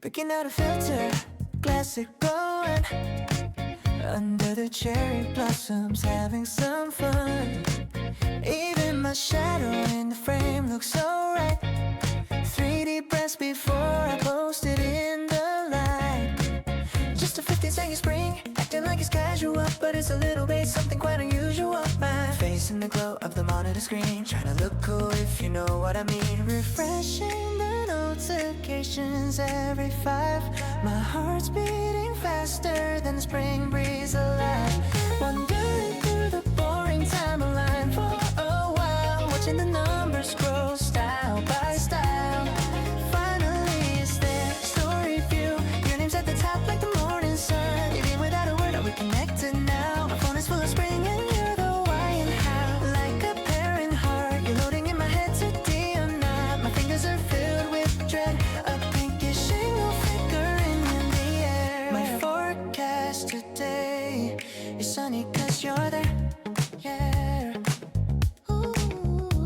breaking out a filter, classic blowing under the cherry blossoms, having some fun. Even my shadow in the frame looks so right. 3D press before I post it in the light. Just a 15-second spring, acting like it's casual, but it's a little bit something quite unusual. My face in the glow of the monitor screen, trying to look cool if you know what I mean. Refreshing the notifications every 5. My heart's beating faster than the spring breeze alive. Wandering through the boring timeline for a while, watching the numbers grow style by style. Finally it's there, story view. Your name's at the top like the morning sun. Even without a word, are we connected now? My phone is full of spring and you're the why and how. Like a parent heart, you're loading in my head today or not. My fingers are filled with dread, a pinkish shingle flickering in the air. My forecast today is sunny cause you're there, yeah. Ooh.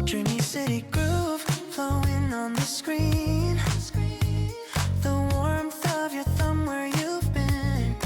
Dreamy city groove flowing on the screen. The warmth of your thumb where you've been.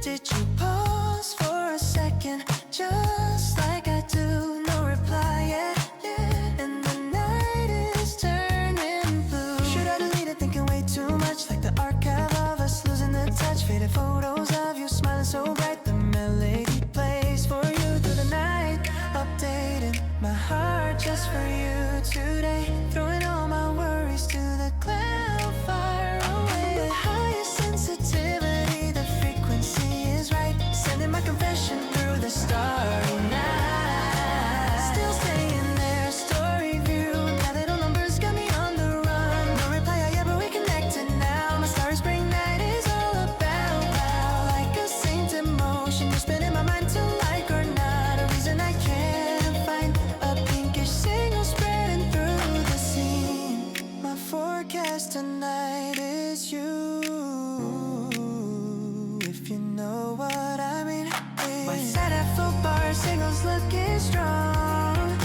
Did you pause for a second, just like I do? No reply yet, yeah. And the night is turning blue. Should I delete it, thinking way too much, like the archive of us losing the touch. Faded photos of you smiling so bright, the melody plays for you through the night. Updating my heart just for you today, throwing all my worries to the cloud far away. The highest sensitivity, the frequency is right, sending my confession through the starry night. Still staying there, story view. Now that all numbers got me on the run. No reply yet, but we connected now. My starry spring night is all about how, like a saint in motion, you're spinning my mind to like or not. A reason I can't find, a pinkish signal spreading through the scene. My forecast tonight is you, if you know what I mean. My side at full bar signals looking strong,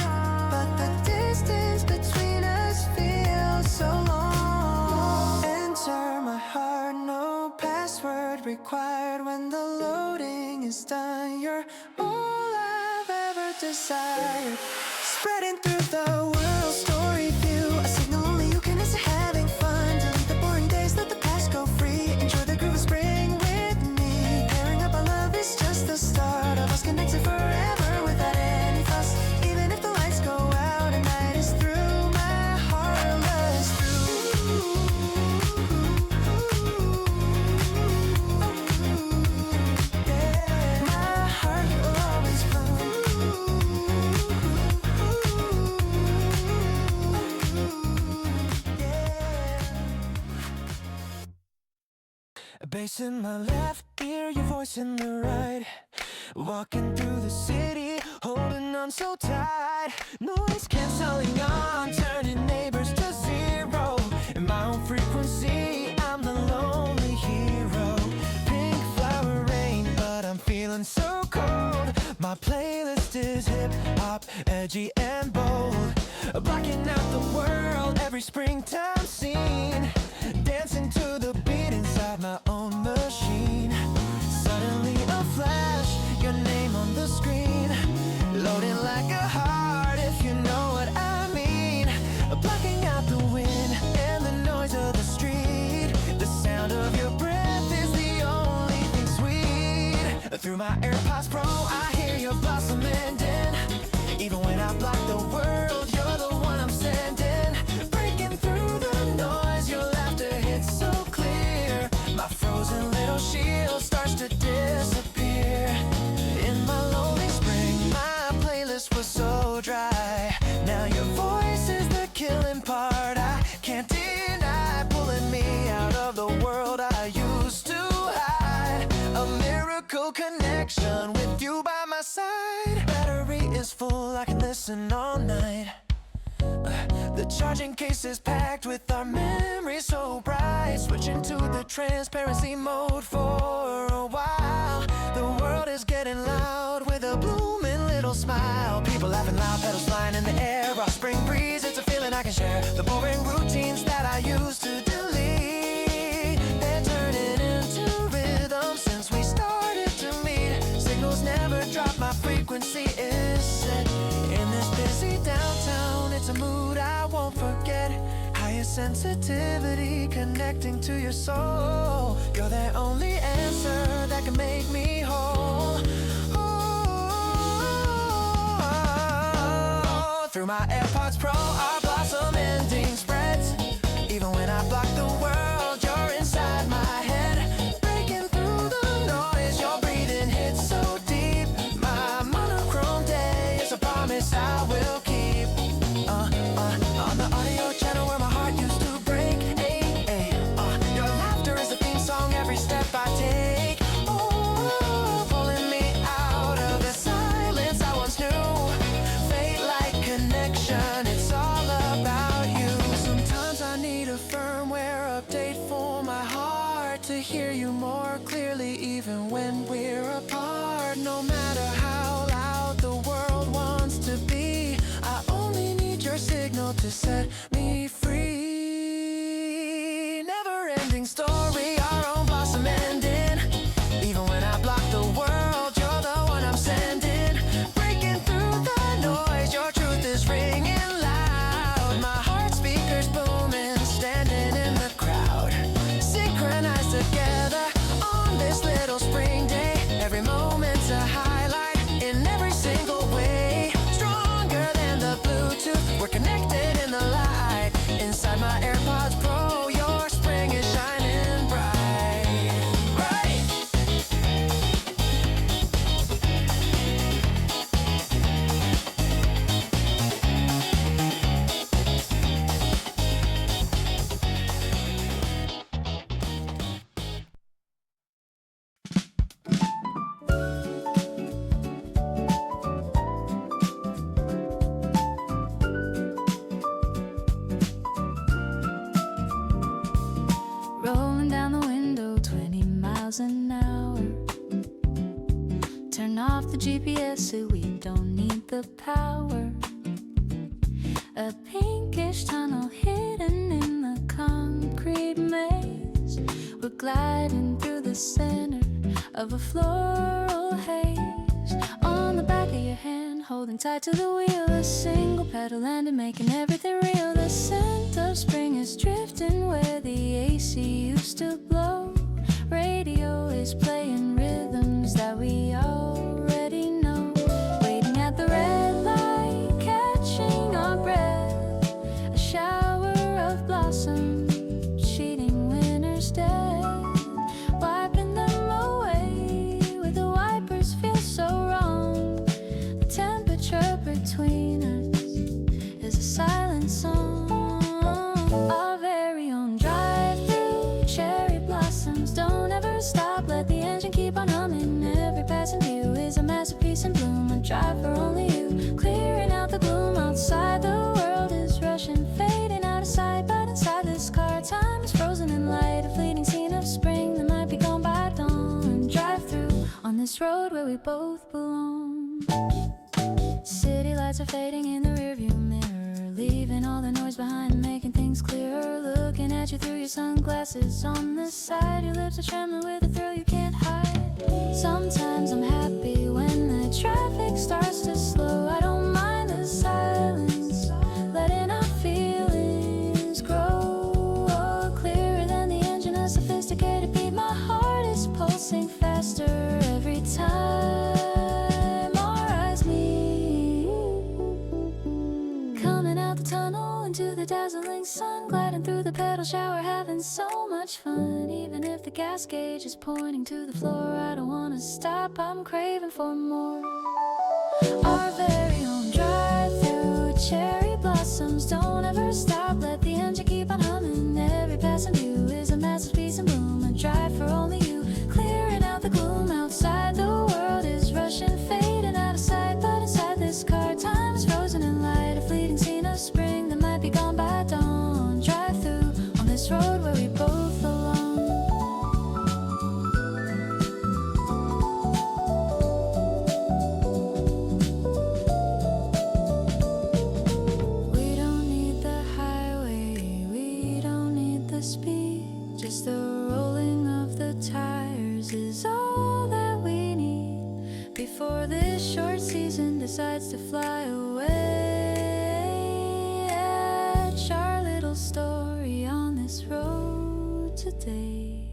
but the distance between us feels so long. Enter my heart, no password required. When the loading is done, you're all I've ever desired. Spreading through the world, story view. A signal only you can listen, having fun. Delete the boring days, let the past go free. Enjoy the groove of spring with me. Pairing up our love is just the start of us connected forever without any fuss. Even if the lights go out and night is through, my heart loves through. Yeah, my heart will always flow. A bass in my left ear, your voice in the right. Walking through the city, holding on so tight. Noise cancelling on, turning neighbors to zero. In my own frequency, I'm the lonely hero. Pink flower rain, but I'm feeling so cold. My playlist is hip-hop, edgy and bold. Blocking out the world, every springtime scene. Dancing to the beat inside my own machine. Suddenly a flash, your name on the screen. Loading like a heart, if you know what I mean. Blocking out the wind and the noise of the street. The sound of your breath is the only thing sweet. Through my AirPods Pro, I hear your blossom ending. Even when I block the world, you're the one I'm sending. Breaking through the noise, your laughter hits so clear. My frozen little shield starts to disappear. In my lonely spring, my playlist was so dry. Now your voice is the killing part, I can't deny. Pulling me out of the world I used to hide. A miracle connection with you by my side. Battery is full, I can listen all night. The charging case is packed with our memories so bright. Switching to the transparency mode for a while. The world is getting loud with a blooming little smile. People laughing loud, petals flying in the air. Raw spring breeze, it's a feeling I can share. The boring routines that I used to delete. sensitivity connecting to your soul. You're the only answer that can make me whole. Ooh, through my AirPods Pro, our blossom ending spreads. Even when I block the world, you're inside my head. Breaking through the noise, your breathing hits so deep. My monochrome day is a promise I will keep. On the audio channel where my heart used to break. Your laughter is the theme song every step I take. Ooh, pulling me out of the silence I once knew. Fate-like connection, it's all about you. Sometimes I need a firmware update for my heart to hear you more clearly even when we're apart. No matter how loud the world wants to be, I only need your signal to set me free. Never-ending story, our own blossom ending. Even when I block the world, you're the one I'm sending. Breaking through the noise, your truth is ringing loud. My heart speakers booming, standing in the crowd. Synchronized together on this little spring day. Every moment's a highlight in every single way. Stronger than the Bluetooth, we're connected in the light. Inside my AirPods Pro, your spring is shining bright, bright. Rolling down the window 20 miles an hour. Turn off the GPS so we don't need the power. A pinkish tunnel hidden in the concrete maze. We're gliding through the center of a floral haze. On the back of your hand, holding tight to the wheel, a single pedal landing, making everything real. The scent of spring is drifting where the AC used to blow. Radio is playing rhythms that we already know. Waiting at the red light, catching our breath. A shower of blossom, cheating winter's death. Wiping them away with the wipers, feel so wrong. The temperature between us is a silent song. Our very own drive-thru, cherry blossoms don't ever stop. Let the engine keep on humming. Every passing view is a masterpiece in bloom. A drive for only you, clearing out the gloom. Outside the world is rushing, fading out of sight. But inside this car, time is frozen in light. A fleeting scene of spring that might be gone by dawn. Drive through on this road where we both belong. City lights are fading in the rearview mirror, leaving all the noise behind, making things clearer. Looking at you through your sunglasses on the side. Your lips are trembling with a thrill you can't hide. Sometimes I'm happy when the traffic starts to slow. I don't mind the silence, letting our feelings grow. Clearer than the engine, a sophisticated beat. My heart is pulsing faster every time our eyes meet. Coming out the tunnel into the dazzling sun, gliding through the pedal shower, having so much fun. Even if the gas gauge is pointing to the floor, I don't wanna stop, I'm craving for more. Our very own drive-thru, cherry blossoms don't ever stop. Let the engine keep on humming. Every passing view is a masterpiece in bloom. A drive for only you, clearing out the gloom. Outside the world is rushing, fading out of sight. But inside this car, time is frozen in light. A fleeting scene of spring that might be gone by dawn. Drive through on this road where we both belong. We don't need the highway, we don't need the speed. Just the rolling of the tires is all that we need before this short season decides to fly away. Etch our little story today.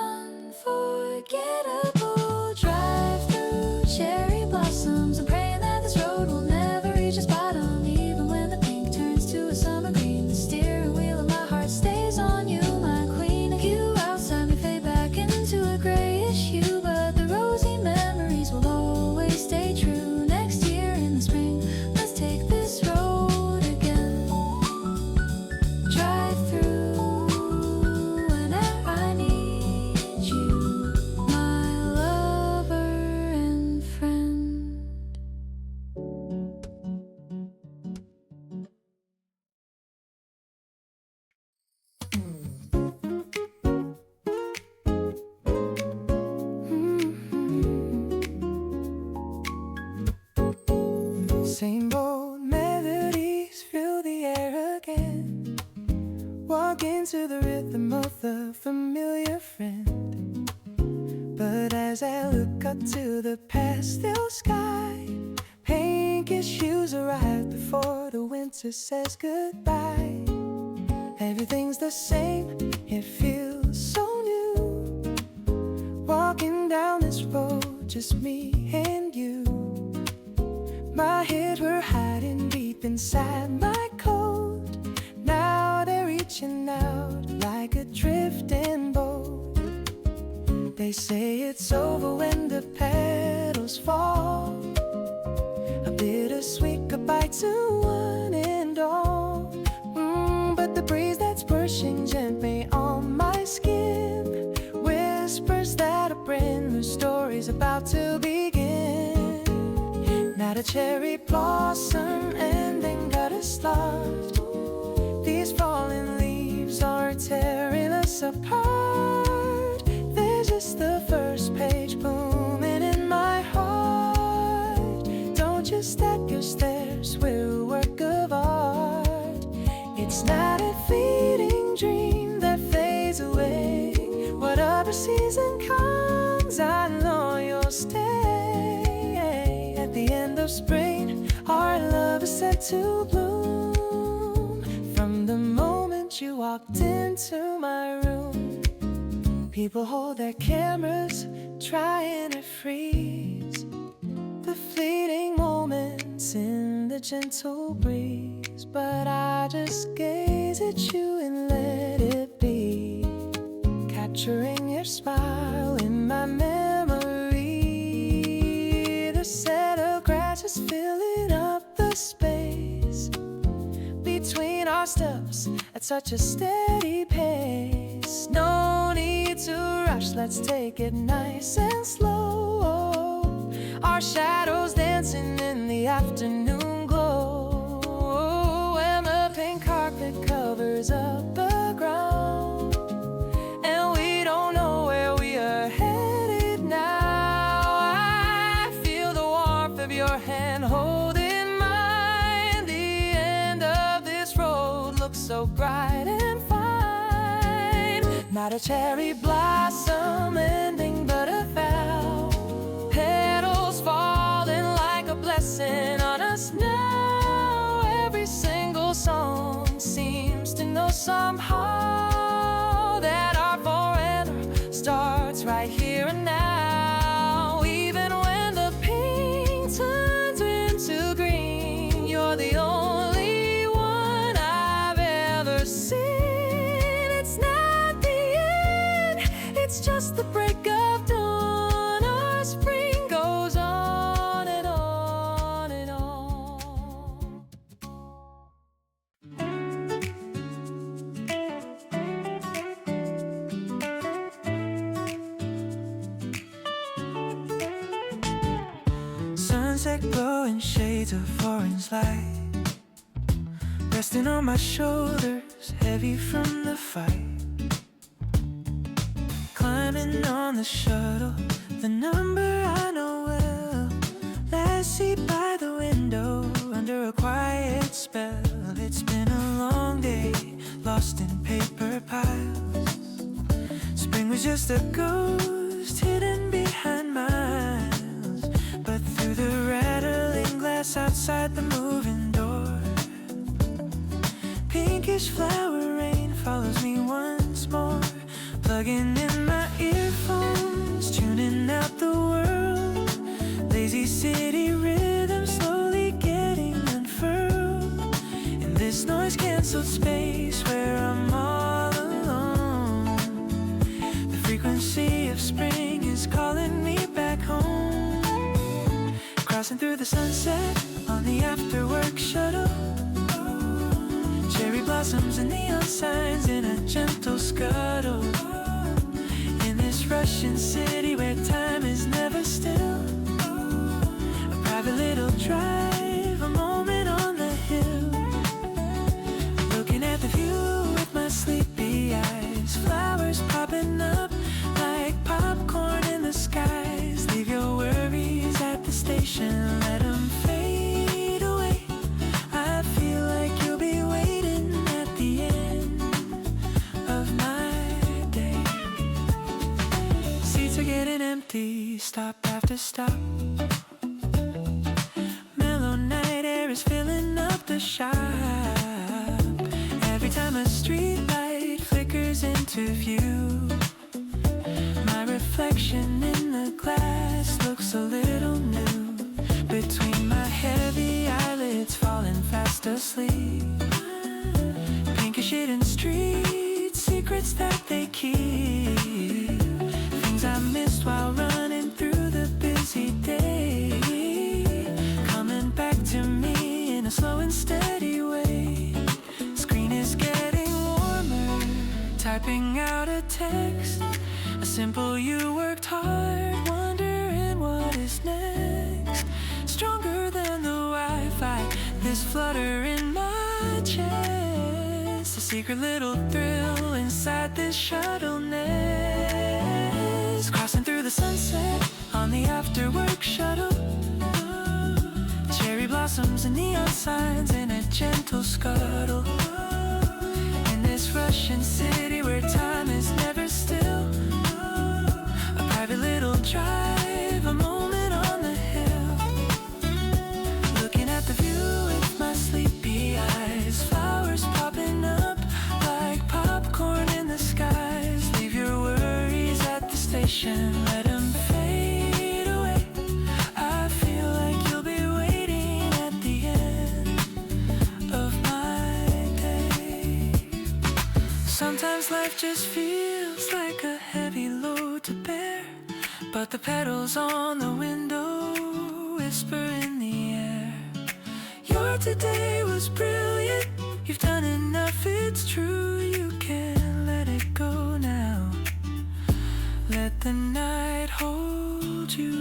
Unforgettable drive-thru cherry blossoms. I'm praying that this road will never reach its bottom. Even when the pink turns to a summer green, the steering wheel of my heart stays on you, my queen. You outside me fade back into a grayish hue, but the rosy memories will always stay true. Next year in the spring, let's take this road again. Drive through whenever I need you, my lover and friend. Same old melodies fill the air again. Walk into the rhythm of the familiar friend. But as I look up to the pastel sky, pinkish hues arrive before the winter says goodbye. Everything's the same, it feels so new. Walking down this road, just me and you. My head were hiding deep inside my coat. Now they're reaching out like a drifting boat. They say it's over when the petals fall. A bittersweet goodbye to one and all. But the breeze that's pushing gently on my skin whispers that a brand new story's about to begin. Not a cherry blossom ending got us lost. These fallen leaves are tearing us apart. There's just the first page blooming in my heart. Don't you stack your stairs, we're a work of art. It's not a fleeting dream that fades away. Whatever season comes, I know you'll stay. At the end of spring, our love is set to bloom. From the moment you walked into my room, people hold their cameras, trying to freeze the fleeting moments in the gentle breeze. But I just gaze at you and let it be, capturing your smile in my memory. The set of grasses filling up the space between our steps at such a steady pace. No need to rush, let's take it nice and slow. Our shadows dancing in the afternoon glow, and the pink carpet covers up the ground, and we don't know where we are headed now. I feel the warmth of your hand holding mine. The end of this road looks so bright and fine. Not a cherry blossom ending, but a vow. Petals falling like a blessing on us now. Every single song seems to know somehow that our forever starts right here and now. Even when the pink turns into green, you're the only one I've ever seen. It's not the end, it's just the break of dawn. Our spring goes on and on and on. Sunset glowing shades of orange light, resting on my shoulders, heavy from the fight. Climbing on the shuttle, the number I know well. Last seat by the window, under a quiet spell. It's been a long day, lost in paper piles. Spring was just a ghost hidden behind miles. But through the rattling glass outside the moving door, pinkish flower rain follows me once more. Plugging in my earphones, tuning out the world. Lazy city rhythm slowly getting unfurled in this noise-cancelled space where I'm all alone. The frequency of spring is calling me back home. Crossing through the sunset on the after-work shuttle. Cherry blossoms and neon signs in a gentle scuttle. In this Russian city where time is never still. A private little drive, a moment on the hill. Looking at the view with my sleepy eyes. Flowers popping up like popcorn in the skies. Leave your worries at the station, let them fade away. I feel like you'll be waiting at the end of my day. Seats are getting empty, stop after stop. Mellow night air is filling up the shop. Every time a street light flickers into view, my reflection in the glass looks a little new. Between my heavy eyelids falling fast asleep. Pinkish hidden streets, secrets that they keep. Things I missed while running through the busy day. Coming back to me in a slow and steady way. Screen is getting warmer, typing out a text. A simple "you worked hard," wondering what is next. Stronger than the Wi-Fi, this flutter in my chest. A secret little thrill inside this shuttle nest. Crossing through the sunset on the after-work shuttle. Cherry blossoms and neon signs in a gentle scuttle. In this Russian city where time is never still. A private little drive, a moment on the hill. Looking at the view with my sleepy eyes. Flowers popping up like popcorn in the skies. Leave your worries at the station, let them fade away. I feel like you'll be waiting at the end of my day. Sometimes life just feels like a heavy load to bear, but the petals on the window whisper in the air. Your today was brilliant, you've done enough, it's true. You can't let it go now. Let the night hold you.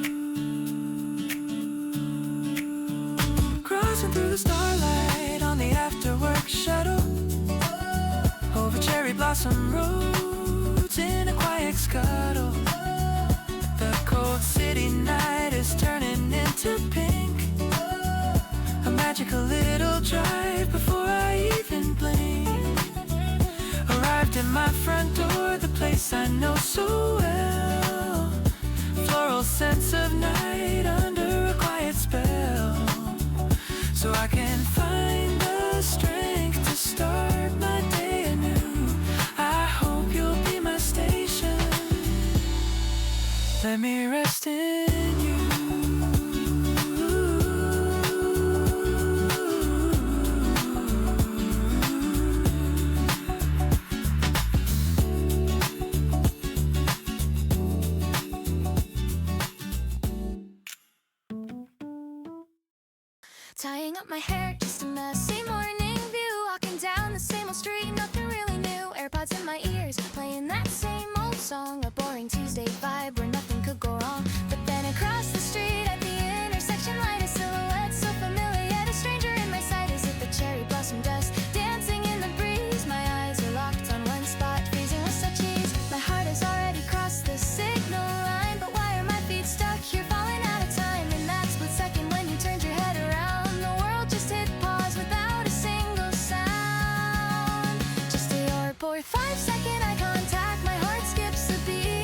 Crossing through the starlight on the after-work shuttle. Over cherry blossom roads in a quiet scuttle. The cold city night is turning into pink. A magical little drive before I even blink. Arrived at my front door, the place I know so well. Floral scents of night under a quiet spell. So I can find the strength to start my day anew. I hope you'll be my station. Let me rest in you. Tying up my hair, just a messy morning view. Walking down the same old street, nothing really new. AirPods in my ears, playing that same old song. A boring Tuesday vibe where nothing could go wrong. But then across the street at the intersection, light a silhouette so familiar, yet a stranger in my sight. Is it the cherry blossom dust dancing in the breeze? My eyes are locked on one spot, freezing with such ease. My heart has already crossed the signal line, but why are my feet stuck here, falling out of time? In that split second when you turned your head around, the world just hit pause without a single sound. Just a your boy 5-second eye contact, my heart skips a beat.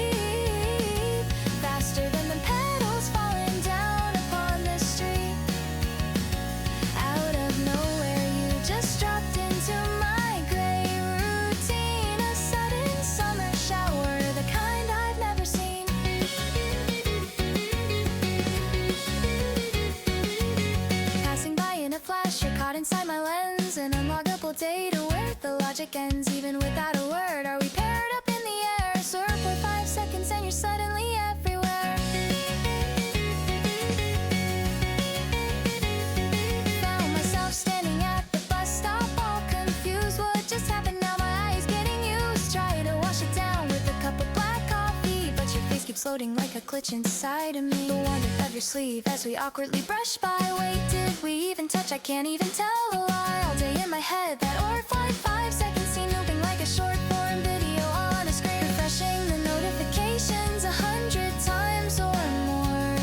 floating like a glitch inside of me. The wonder of your sleeve as we awkwardly brush by. Wait, did we even touch? I can't even tell a lie. All day in my head, that or 5 seconds seem moving like a short form video on a screen. Refreshing the notifications 100 times or more,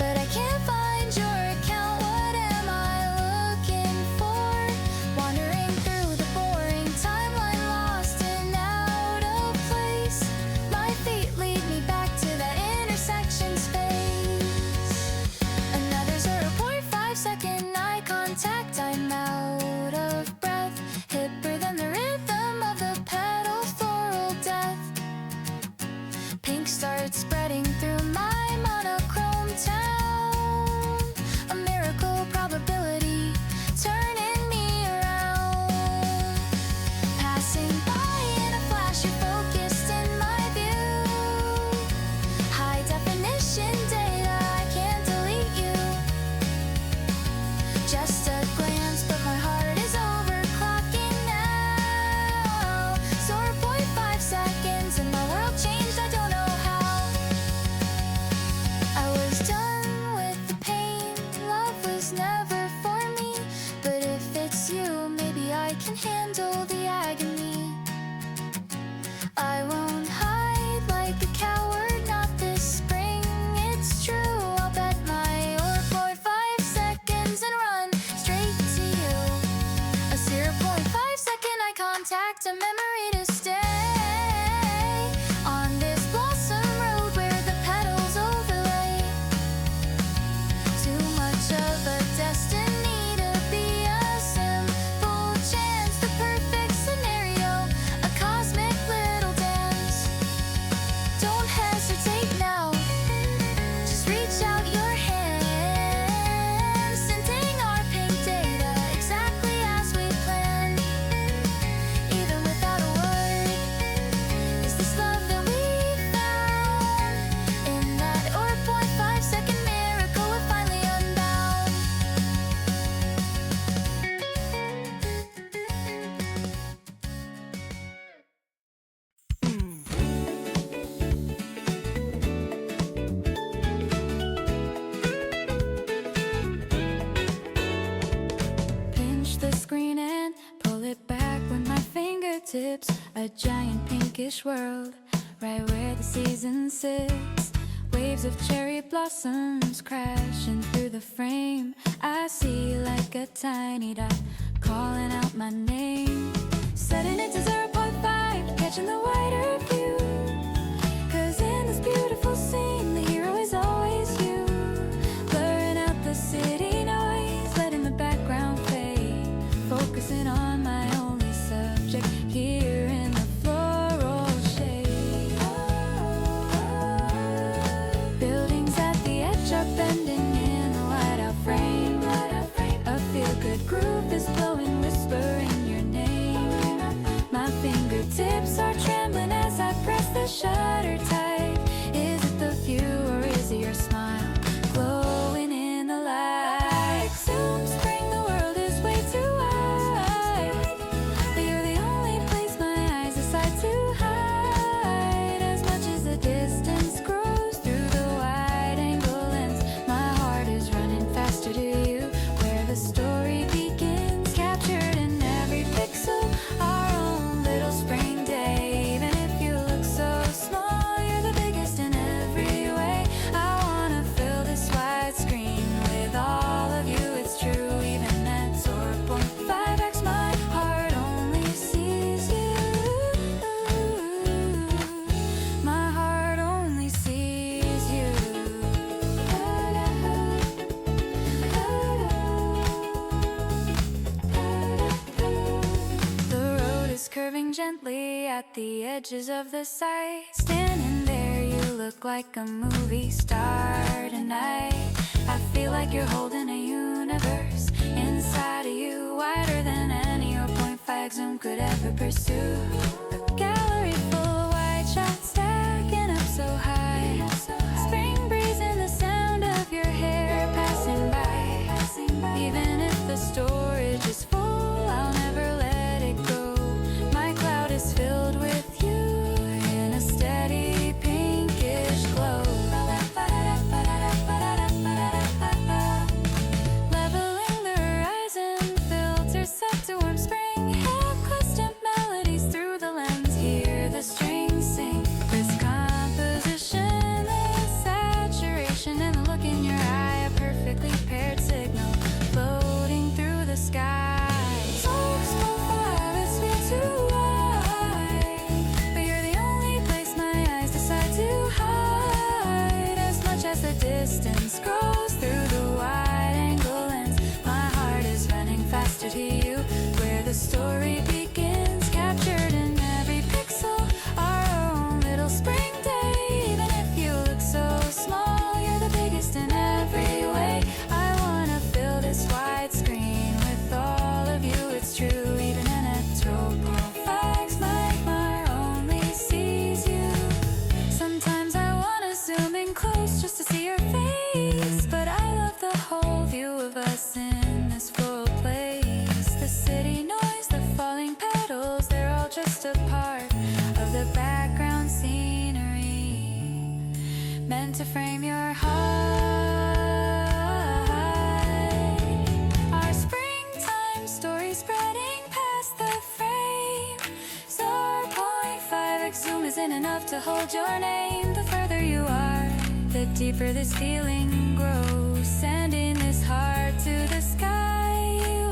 but I can't find your account. What am I looking for? Wandering through the boring timeline, lost and out of place. My feet lead me back to that intersection space. Another 0.5 second eye contact. I'm out of breath, hipper than the rhythm of the pedals, floral death. Pink starts spreading through my monochrome town. A miracle probability turning me around. Passing by in a flash, you're focused in my view. High definition data, I can't delete you. Just a glance, but my heart is overclocking now. 0.5 seconds and my world changed, I don't know how. I was done with the pain, love was never for me. But if it's you, maybe I can handle the agony. I won't hide like a coward, not this spring, it's true. I'll bet my 0.5 seconds and run straight to you. A 0.5 second eye contact, a memory to stay on this blossom road where the petals overlay. Too much of a destiny to be a simple chance. The perfect scenario, a cosmic little dance. Don't hesitate now, just reach out your hand. Sending our pink data exactly as we planned. Even without a word, is this love that we found? In that 0.5 second miracle, we're finally unbound. Pinch the screen and pull it back with my fingertips. A giant pinkish world, right where the season sits. Waves of cherry blossoms crashing through the frame. I see you like a tiny dot calling out my name. Setting it to 0.5, catching the wider view. 'Cause in this beautiful scene, the hero is always you. Blurring out the city noise, letting the background fade. Focusing on my only subject here in the floral shade. Buildings at the edge are bending in a light-out frame. A feel-good groove is blowing, whispering your name. My fingertips are trembling as I press the shutter tight. Is it the view or is it your smile glowing in the light? Zoom spring, the world is way too wide, but you're the only place my eyes decide to hide. As much as the distance grows through the wide-angle lens, my heart is running faster to you. Where the story begins, captured in every pixel, our own little spring day. Even if you look so small, you're the biggest in every way. I wanna fill this widescreen with all of you. It's true, even at 0.5x, my heart only sees you. My heart only sees you. The road is curving gently at the edges of the sight. Standing there, you look like a movie star tonight. I feel like you're holding a universe inside of you, wider than any 0.5 zoom could ever pursue. A gallery full of white shots stacking up so high. Spring breeze and the sound of your hair passing by. Even if the storage is full, I'll never let it go. My cloud is filled with you in a steady pinkish glow. meant to frame your heart. Our springtime story spreading past the frame. Star point 5x zoom isn't enough to hold your name. The further you are, the deeper this feeling grows. Sending this heart to the sky,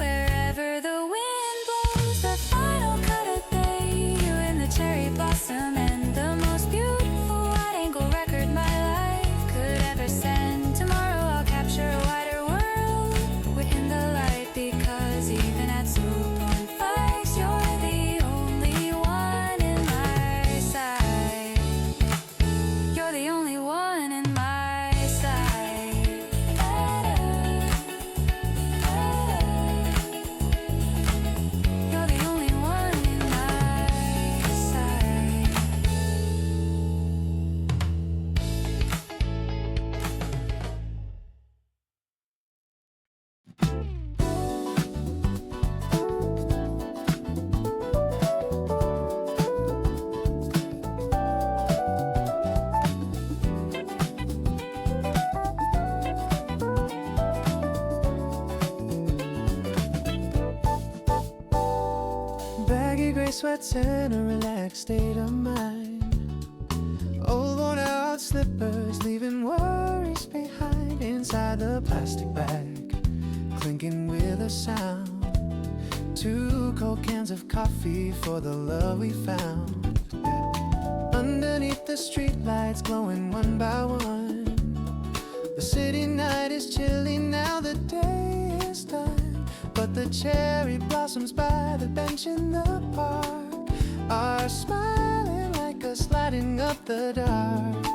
wherever the wind blows. The final cut of day, you and the cherry blossom, and the most beautiful wide-angle record my life could ever send. Tomorrow I'll capture a wider world within the light, because even at 2.5, you're the only one in my sight. You're the only one in my sight. You're the only one in my sight. Baggy gray sweats and a relaxed state of mind. Old worn out slippers, leaving worries behind. Inside the plastic bag, clinking with a sound. 2 cold cans of coffee for the love we found. Yeah. Underneath the street lights glowing one by one. The city night is chilly now, the day is done. But the cherry blossoms by the bench in the park are smiling like us, lighting up the dark.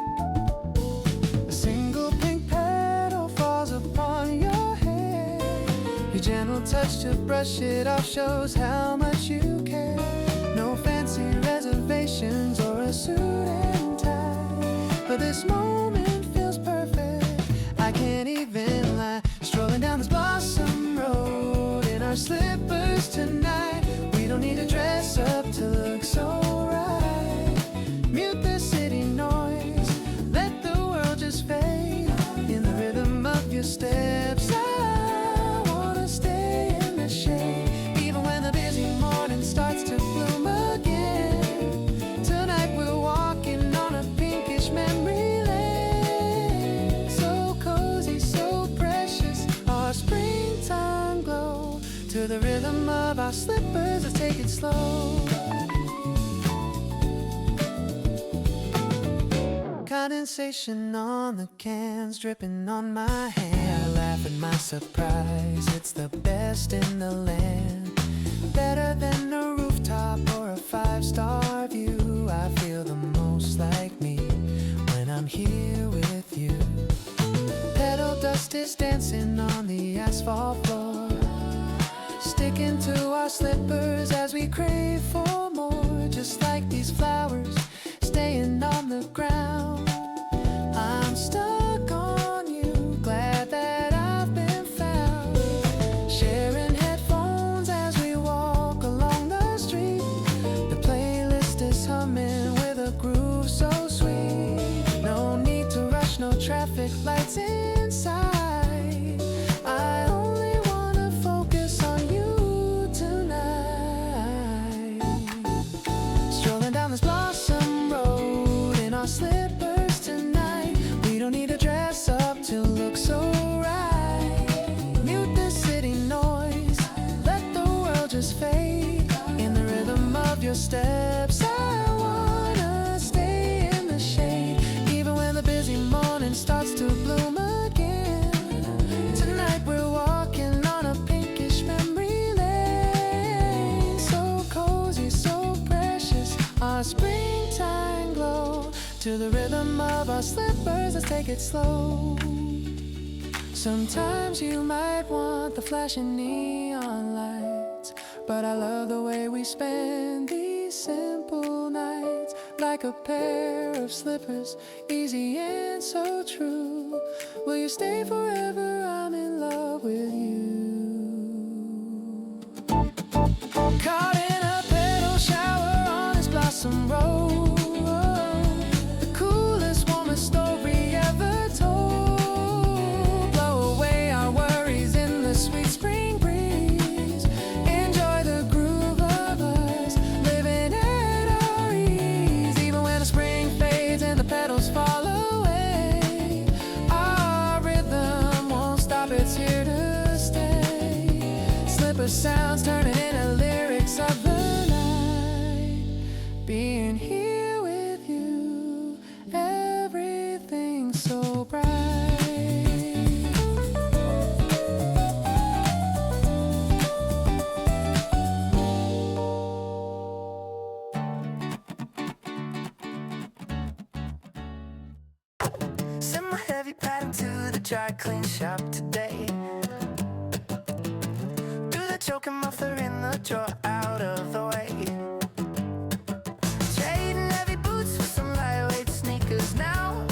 A single pink petal falls upon your hair. Your gentle touch to brush it off shows how much you care. No fancy reservations or a suit and tie, but this moment feels perfect. I can't even lie. Strolling down this blossom road in our slippers tonight. We don't need to dress up to look so right. Mute the city noise, let the world just fade in the rhythm of your steps. I wanna stay in the shade, even when the busy morning starts to bloom again. Tonight we're walking on a pinkish memory lane. So cozy, so precious, our springtime glow. To the rhythm of our slippers, let's take it slow. Condensation on the cans, dripping on my hair. I laugh at my surprise, it's the best in the land. Better than a rooftop or a 5-star view. I feel the most like me when I'm here with you. Pedal dust is dancing on the asphalt floor, sticking to our slippers as we crave for more. Just like these flowers staying on the ground, I'm stuck on you, glad that I've been found. Sharing headphones as we walk along the street. The playlist is humming with a groove so sweet. No need to rush, no traffic lights inside. I only wanna focus on you tonight. Strolling down this blossom road in our slippers tonight. We don't need to dress up to look so right. Mute the city noise, let the world just fade in the rhythm of your steps. I wanna stay in the shade, even when the busy morning starts to bloom again. Tonight we're walking on a pinkish memory lane. So cozy, so precious, our springtime glow. To the rhythm of our slippers, let's take it slow. Sometimes you might want the flashing neon lights, but I love the way we spend these simple nights. Like a pair of slippers, easy and so true. Will you stay forever? I'm in love with you. Caught in a pedal shower on this blossom road. The coolest, warmest story so bright. Send my heavy pattern to the dry clean shop today. Do the choking muffler in the drawer out of the way. Trading heavy boots for some lightweight sneakers now.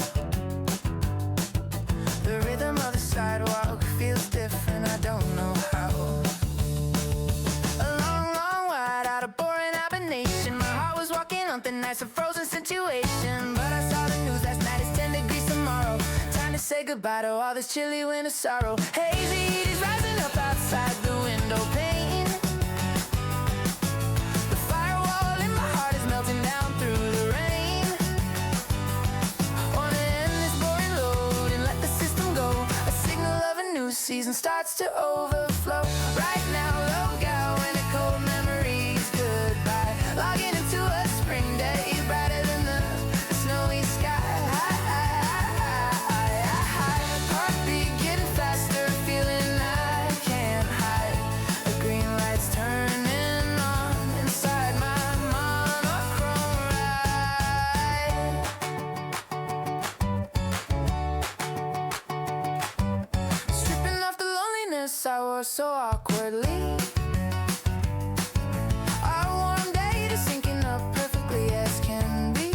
The rhythm of the sidewalk feels different, I don't know how. A long, long ride out of boring hibernation. My heart was walking on thin ice, a frozen situation. But I saw the news last night, it's 10 degrees tomorrow. Time to say goodbye to all this chilly winter sorrow. Hazy heat is rising up outside the window pane. The firewall in my heart is melting down through the rain. Wanna end this boring load and let the system go. A signal of a new season starts to overflow. Right now, log out when a cold memory is goodbye. Logging into a spring day brighter than the snowy sky. Heartbeat getting faster, feeling I can't hide. The green lights turning on inside my monochrome ride. Stripping off the loneliness I wore so awkwardly. Our warm day is syncing up perfectly as can be.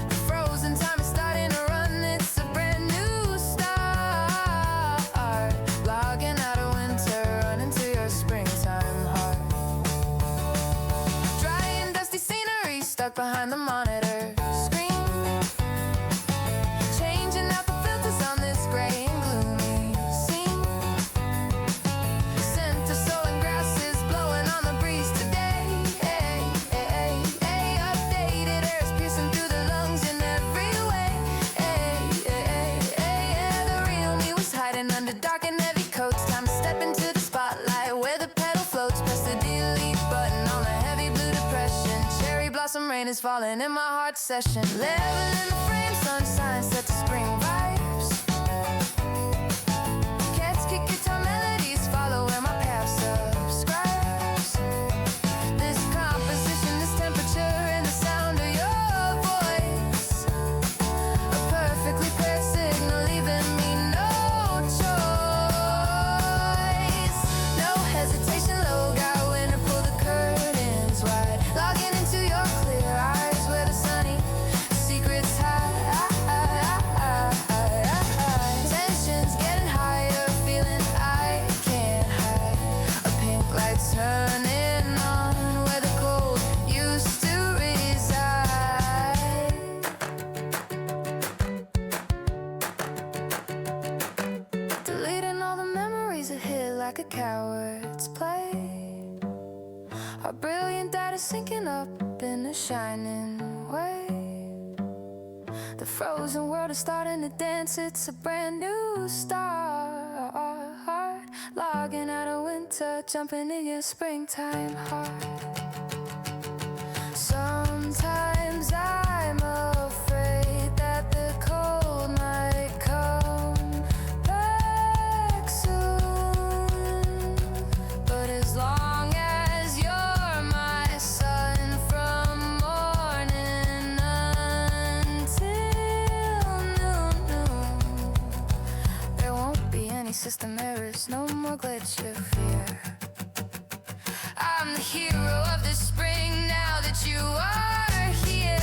The frozen time is starting to run, it's a brand new start. Logging out of winter, run into your springtime heart. Dry and dusty scenery stuck behind the monitor screen. Changing out the filters on this gray and gloomy scene. Scent of soil and grass is blowing on the breeze today. Updated air is piercing through the lungs in every way. The real me was hiding under dark and heavy coats. Time to step into the spotlight where the pedal floats. Press the delete button on the heavy blue depression. Cherry blossom rain is falling in my heart session. Leveling the frame, sunshine set to spring vibes. Cats kick guitar melodies, follow where my path subscribes. This composition, this temperature, and the sound of your voice. A perfectly paired signal, leaving me no choice. No hesitation, log out when I pull the curtains wide. Logging into your clear eyes where the sunny secrets hide. Tensions getting higher, feeling I can't hide. A pink light turning on where the cold used to reside. Deleting all the memories that hit like a coward's play. Our brilliant data syncing up in a shining way. The frozen world is starting to dance, it's a brand new start. Logging out of winter, jumping in your springtime heart. Sometimes I'm afraid that the cold might come back soon. But as long as you're my sun from morning until noon, there won't be any system errors, no more glitch of fear. I'm the hero of the spring now that you are here.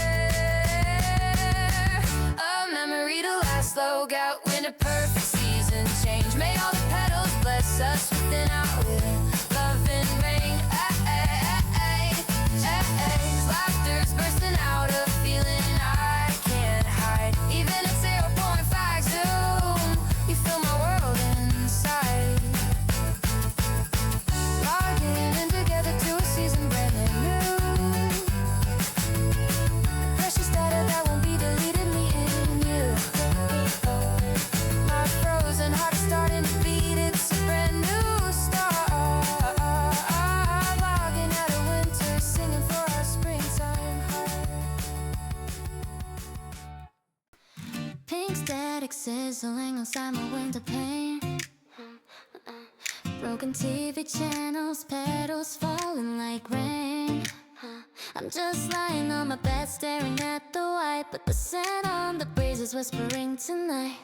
A memory to last, log out when a perfect season change. May all the petals bless us within our will. Love and rain, laughter's bursting out of feeling I can't hide. Even at 0.5 zoom, you fill my world inside. Logging in together to a season brand new. Precious data that won't be deleted, me and you. My frozen heart is starting to beat, it's a brand new start. Logging out of winter, singing for our springtime heart. Pink static sizzling outside my window pane. Broken TV channels, petals falling like rain. I'm just lying on my bed staring at the white, but the scent on the breeze is whispering tonight.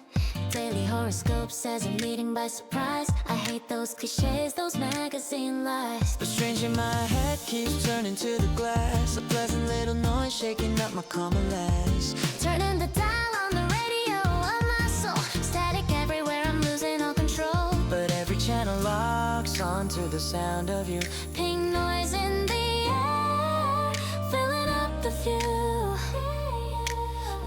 Daily horoscope says I'm meeting by surprise. I hate those cliches, those magazine lies. But strangely my head keeps turning to the glass. A pleasant little noise shaking up my calm last. Turning the dial on the radio of my soul. Static everywhere, I'm losing all control. But every channel locks onto the sound of you. Pink noise in the air, filling up the view.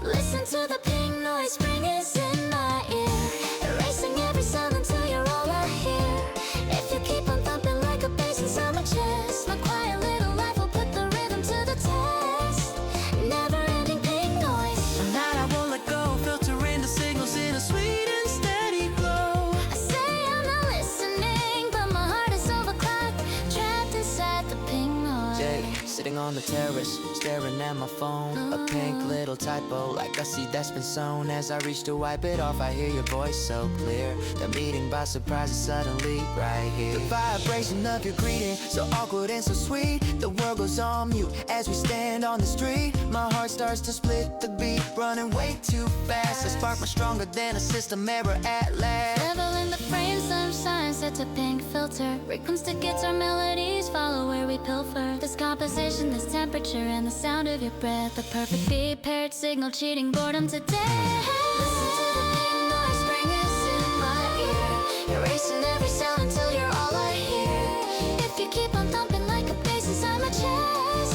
Listen to the pink noise, spring is in my ear. Erasing every sound until you're all I hear. If you keep on thumping like a bass inside my chest, my quiet little life will put the rhythm to the test. Never-ending pink noise. Tonight I won't let go, filtering the signals in a sweet and steady glow. I say I'm not listening, but my heart is overclocked, trapped inside the pink noise. Jay, sitting on the terrace, staring at my phone. A pink little typo, like a seed that's been sown. As I reach to wipe it off, I hear your voice so clear. The meeting by surprise is suddenly right here. The vibration of your greeting, so awkward and so sweet. The world goes on mute as we stand on the street. My heart starts to split the beat, running way too fast. A spark much stronger than a system error at last. Level in the frame, some signs set a pink filter. Break comes to guitar melodies, follow where we pilfer. This composition, this temperature, and the sound of your breath. The perfect beat, paired signal, cheating boredom to death. Listen to the pink noise, spring is in my ear. Erasing every sound until you're all I hear. If you keep on thumping like a bass inside my chest,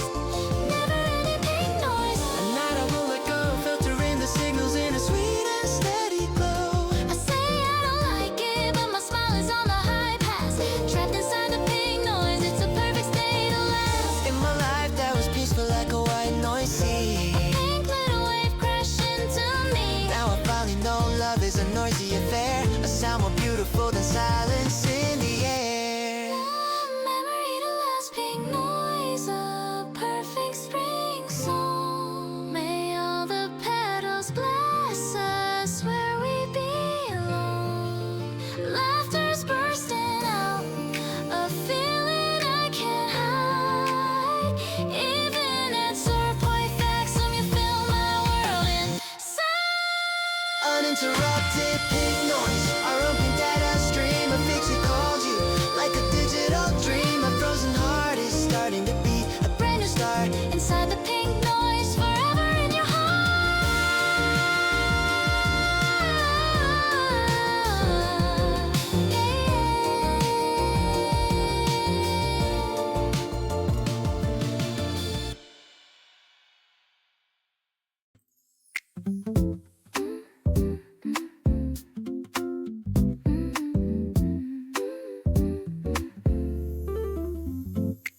never-ending pink noise. Tonight I won't let go, filtering the signals in a sweet and steady glow. I say I don't like it, but my smile is on the high pass. Trapped inside the pink noise, it's a perfect state of last. In my life that was peaceful like a white noise sea. Pink little wave crashing to me. Now I finally know love is a noisy affair. A sound more beautiful than silence in the air. Memory to last, pink noise, a perfect spring song. May all the petals bless us where we belong. Laughter's bursting out, a feeling I can't hide. Even at sore point facts, you fill my world inside. Uninterrupted pink noise, our own pink data stream. A pixie called you like a digital dream. A frozen heart is starting to beat a brand new start. Inside the pink noise, forever in your heart.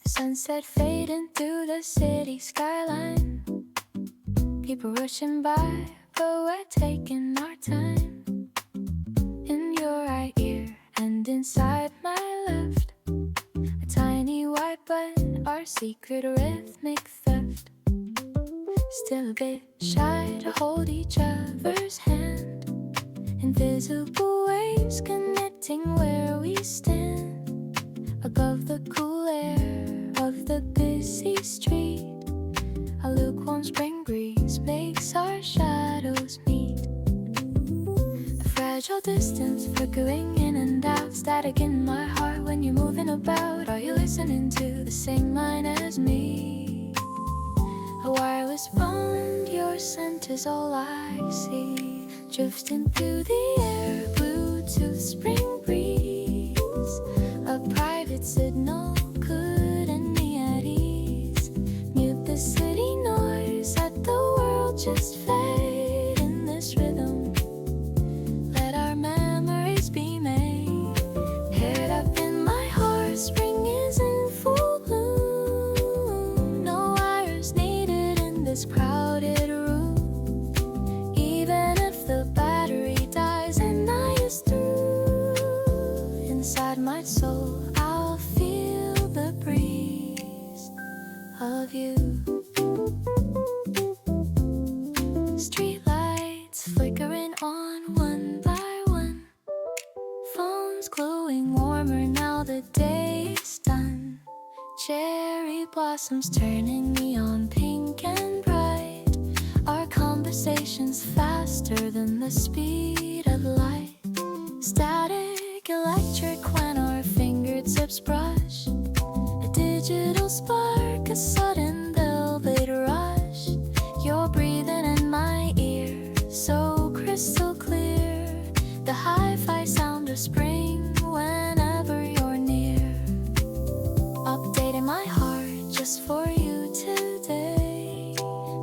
Sunset fading through the city skyline. People rushing by, but we're taking our time. In your right ear and inside my left, a tiny white button, our secret rhythmic theft. Still a bit shy to hold each other's hand. Invisible waves connecting where we stand. Above the cool air of the busy street, a lukewarm spring breeze makes our shadows meet. A fragile distance flickering in and out, static in my heart when you're moving about. Are you listening to the same line as me? A wireless phone, your scent is all I see. Drifting through the air, Bluetooth spring breeze. A private signal couldn't be at ease. Mute the city noise, let the world just fade in this rhythm. Let our memories be made. Paired up in my heart, spring is in full bloom. No wires needed in this crowded room. Even if the battery dies and night is through, inside my soul I'll feel the breeze of you. Streetlights flickering blossoms turning neon pink and bright. Our conversations faster than the speed of light. Static electric when our fingertips brush. A digital spark, a sudden velvet rush. You're breathing in my ear, so crystal clear. The hi-fi sound of spring whenever you're near. Updating my heart just for you today.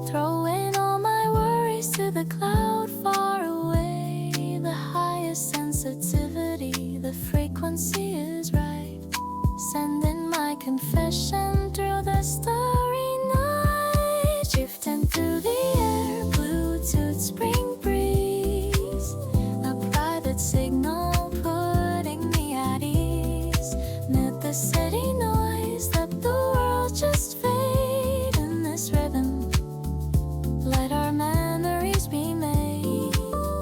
Throwing all my worries to the cloud far away. The highest sensitivity, the frequency is right. Sending my confession through the starry night. Drifting through the air, Bluetooth spring breeze. A private signal putting me at ease. Mid the city noise, let the world just fade in this rhythm. Let our memories be made.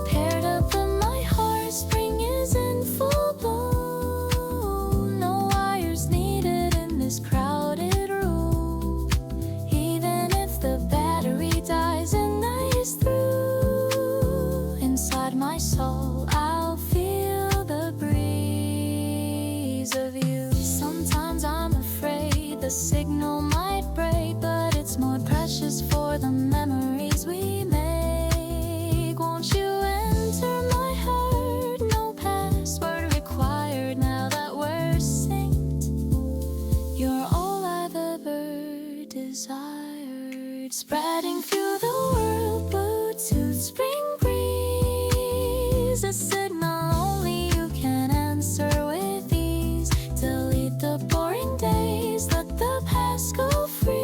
Paired up in my heart, spring is in full bloom. No wires needed in this crowded room. Even if the battery dies and night is through, inside my soul I'll feel the breeze of you. Sometimes I'm afraid the signal might break, but it's more precious for the memories we make. Won't you enter my heart? No password required now that we're synced. You're all I've ever desired. Spreading through the world, Bluetooth spring breeze. A signal only you can answer with ease. Delete the boring days, let the past go free.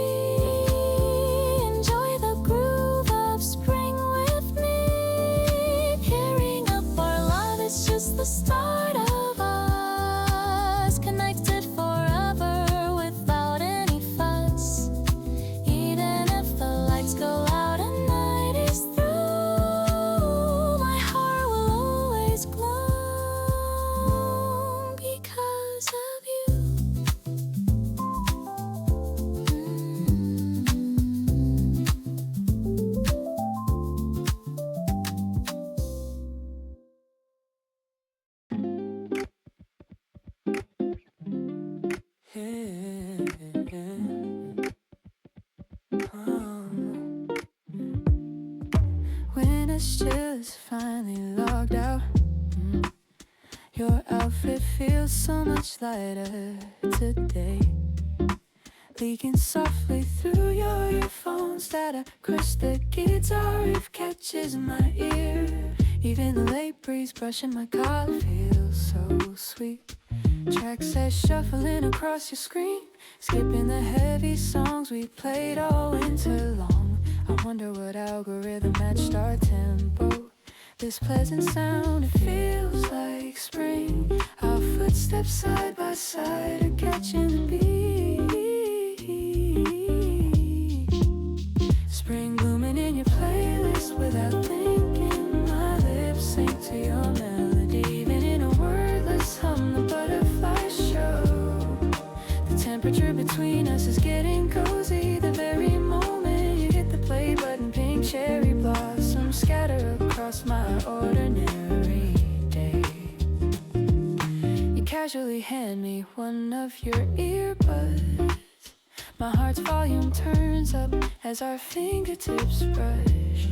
Enjoy the groove of spring with me. Pairing up our love, it's just the start of us. Connected forever without any fuss. Even if the lights go out and night is through, my heart will always glow because of you. When it's just finally logged out, your outfit feels so much lighter today. Leaking softly through your earphones that I crush the guitar riff catches my ear. Even the late breeze brushing my collar feels so sweet. Tracks that shuffling across your screen, skipping the heavy songs we played all winter long. I wonder what algorithm matched our tempo. This pleasant sound, it feels like spring. Our footsteps side by side are catching the beat. Spring blooming in your playlist without thinking. My lips sing to your melody. Even in a wordless hum, the butterflies show. The temperature between us is getting cozy. The very moment you hit the play button, pink cherry blossoms scatter across my ordinary day. You casually hand me one of your earbuds. My heart's volume turns up as our fingertips brush.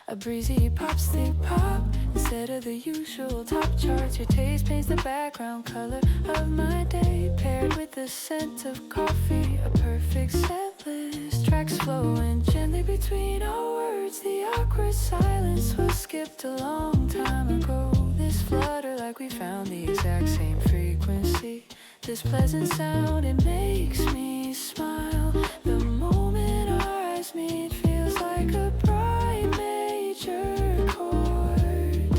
A breezy pop stick pop instead of the usual top charts. Your taste paints the background color of my day, paired with the scent of coffee. A perfect set list, tracks flowing gently between our words. The awkward silence was skipped a long time ago. This flutter like we found the exact same frequency. This pleasant sound, it makes me smile. The moment our eyes meet feels like a bright major chord.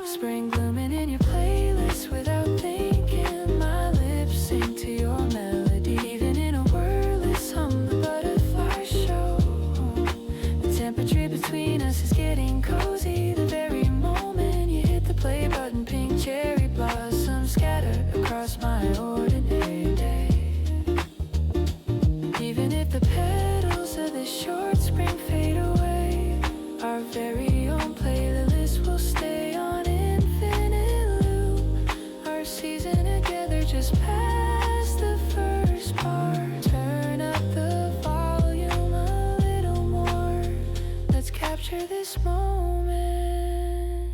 Spring blooming in your playlist without thinking. My lips sing to your melody. Even in a wordless hum, the butterflies show. The temperature between us is getting cozy. The very moment you hit the play button, pink cherry blossoms scatter across my ordinary day. capture this moment.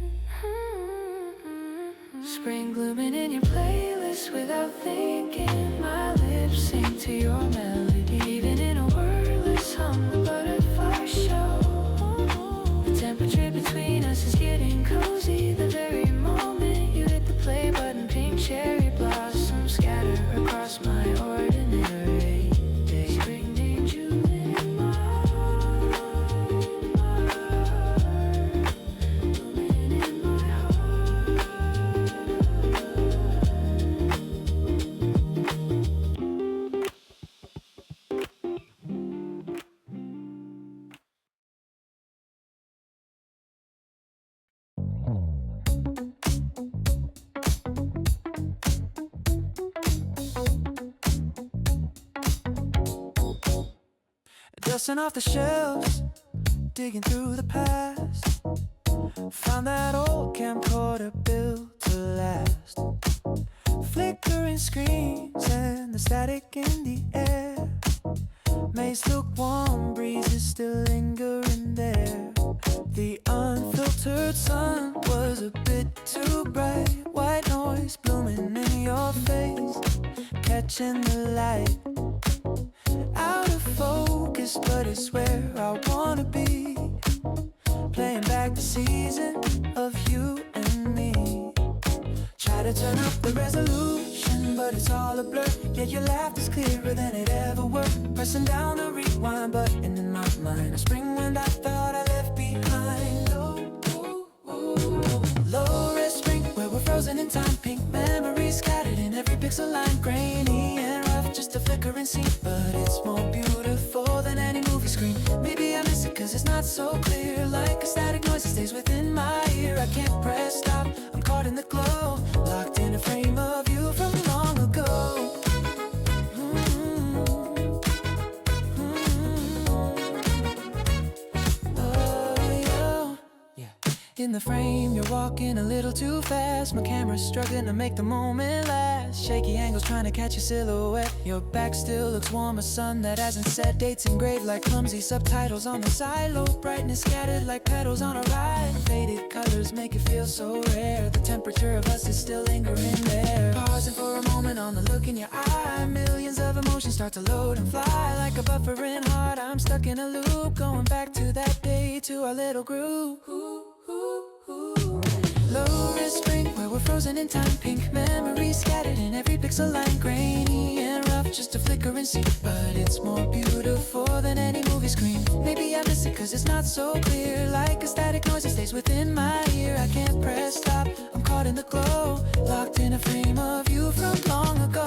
Spring blooming in your playlist without thinking. My lips sing to your melody, even in a wordless hum. The butterfly show. The temperature between us is getting cozy. The very moment you hit the play button, pink cherry blossoms scatter across my ordinary day. Spring named you in my heart, blooming in my heart. Dusting off the shelves, digging through the past. Found that old camcorder built to last. Flickering screens and the static in the air makes lukewarm breezes still lingering there. The unfiltered sun was a bit too bright. White noise blooming in your face, catching the light. Out of focus, but it's where I wanna be. Playing back the season of you and me. Try to turn up the resolution, but it's all a blur. Yet your laughter's clearer than it ever were. Pressing down the rewind button in my mind. A spring wind I thought I left behind. Oh, ooh, ooh. Low red spring where we're frozen in time. Pink memories scattered in every pixel line. Grainy and rough, just a flickering scene, but it's more beautiful than any movie screen. Maybe I miss it cause it's not so clear. Like a static noise that stays within my ear. I can't press stop, I'm caught in the glow. Locked in a frame of you from long ago. In the frame, you're walking a little too fast. My camera's struggling to make the moment last. Shaky angles trying to catch your silhouette. Your back still looks warm, a sun that hasn't set. Dates engraved like clumsy subtitles on the silo. Brightness scattered like petals on a ride. Faded colors make it feel so rare. The temperature of us is still lingering there. Pausing for a moment on the look in your eye. Millions of emotions start to load and fly. Like a buffering heart, I'm stuck in a loop. Going back to that day, to our little group. Low red spring where we're frozen in time. Pink memories scattered in every pixel line. Grainy and rough, just a flickering scene, but it's more beautiful than any movie screen. Maybe I miss it cause it's not so clear. Like a static noise that stays within my ear. I can't press stop, I'm caught in the glow. Locked in a frame of you from long ago.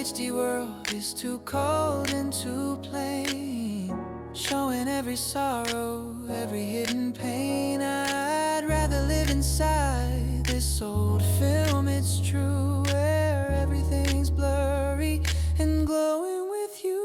HD world is too cold and too plain, showing every sorrow, every hidden pain. I'd rather live inside this old film, it's true, where everything's blurry and glowing with you.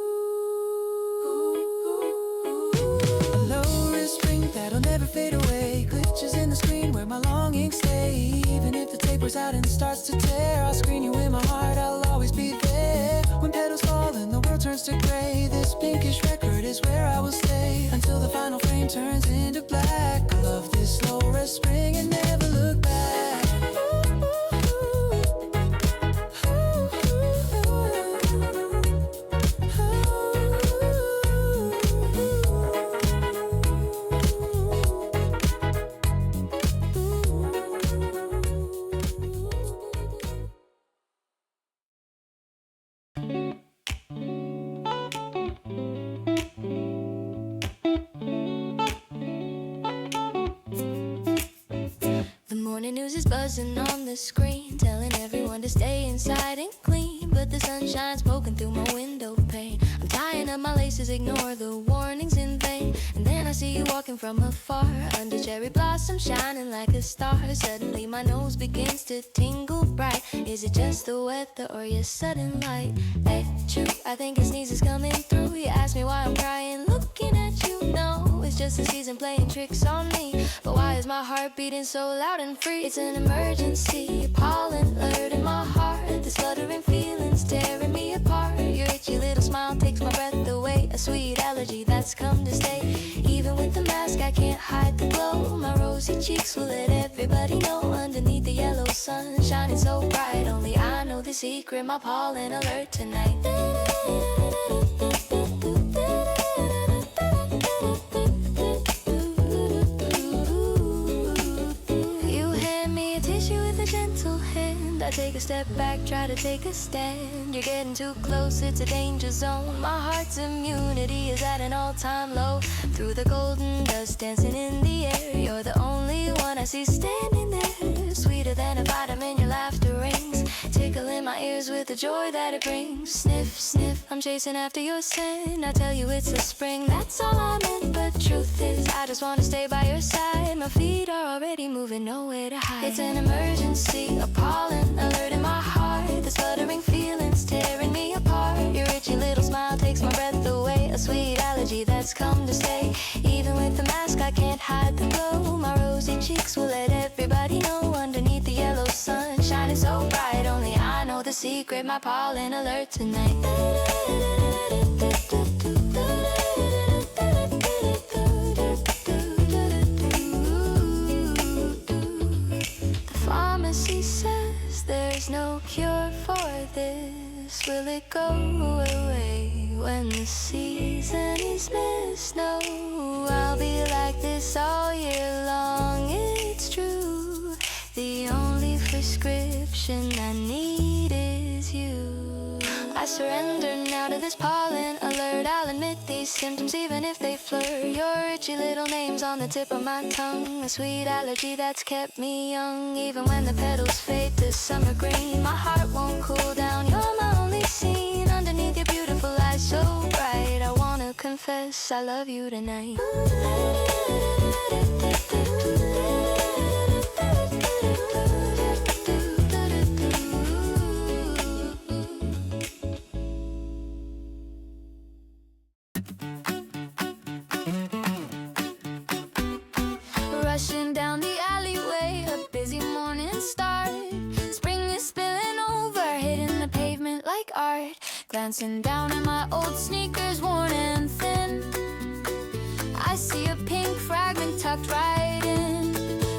A low-risk spring that'll never fade away. Glitches in the screen where my longings stay. Even if the tape wears out and starts to tear, I'll screen you in my heart, I'll always be there. When petals fall and the world turns to gray, this pinkish record is where I will stay until the final frame turns into black. I love this slow red spring and never look back. Buzzing on the screen, telling everyone to stay inside and clean, but the sunshine's poking through my window pane. I'm tying up my laces, ignore the warnings in vain, and then I see you walking from afar, under cherry blossom shining like a star. Suddenly my nose begins to tingle bright. Is it just the weather or your sudden light? True, I think his sneeze is coming through. You ask me why I'm crying, looking at you. No, it's just the season playing tricks on me. But why is my heart beating so loud and free? It's an emergency, pollen alert in my heart. This fluttering feelings tearing me apart. Your itchy little smile takes my breath away. A sweet allergy that's come to stay. Even with the mask I can't hide the glow. My rosy cheeks will let everybody know. Underneath the yellow sun shining so bright. Only I know the secret, my pollen alert tonight. You hand me a tissue with a gentle hand. I take a step back, try to take a stand. You're getting too close, it's a danger zone. My heart's immunity is at an all-time low. Through the golden dust dancing in the air, you're the only one I see standing there. Sweeter than a vitamin, your laughter rings, tickling my ears with the joy that it brings. Sniff, sniff, I'm chasing after your scent. I tell you it's a spring, that's all I meant. But truth is, I just wanna stay by your side. My feet are already moving, nowhere to hide. It's an emergency, a pollen alert in my heart. The fluttering feelings tearing me apart. Your itchy little smile takes my breath away. A sweet allergy that's come to stay. Even with the mask I can't hide the glow. My rosy cheeks will let everybody know. Underneath the yellow sun shining so bright. Only I know the secret, my pollen alert tonight. The pharmacy says there's no cure for this. Will it go away when the season is missed? No, I'll be like this all year long, it's true. The only prescription I need is you. I surrender now to this pollen alert. I'll admit these symptoms even if they blur. Your itchy little name's on the tip of my tongue. A sweet allergy that's kept me young. Even when the petals fade to summer green, my heart won't cool down. You're my only scene. Underneath your beautiful eyes so bright, I wanna confess I love you tonight. Rushing down the alleyway, a busy morning start. Spring is spilling over, hitting the pavement like art. Glancing down at my old sneakers, worn and thin. I see a pink fragment tucked right in.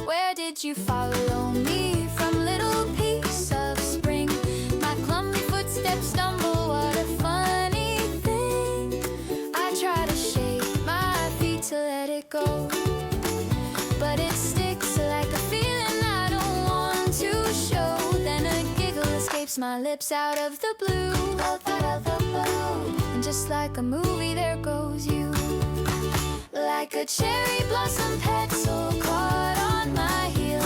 Where did you follow me from, little piece of spring? My clumsy footsteps stumble, what a funny thing. I try to shake my feet to let it go, but it sticks like a feeling I don't want to show. Then a giggle escapes my lips out of the blue. And just like a movie, there goes you. Like a cherry blossom petal caught on my heel.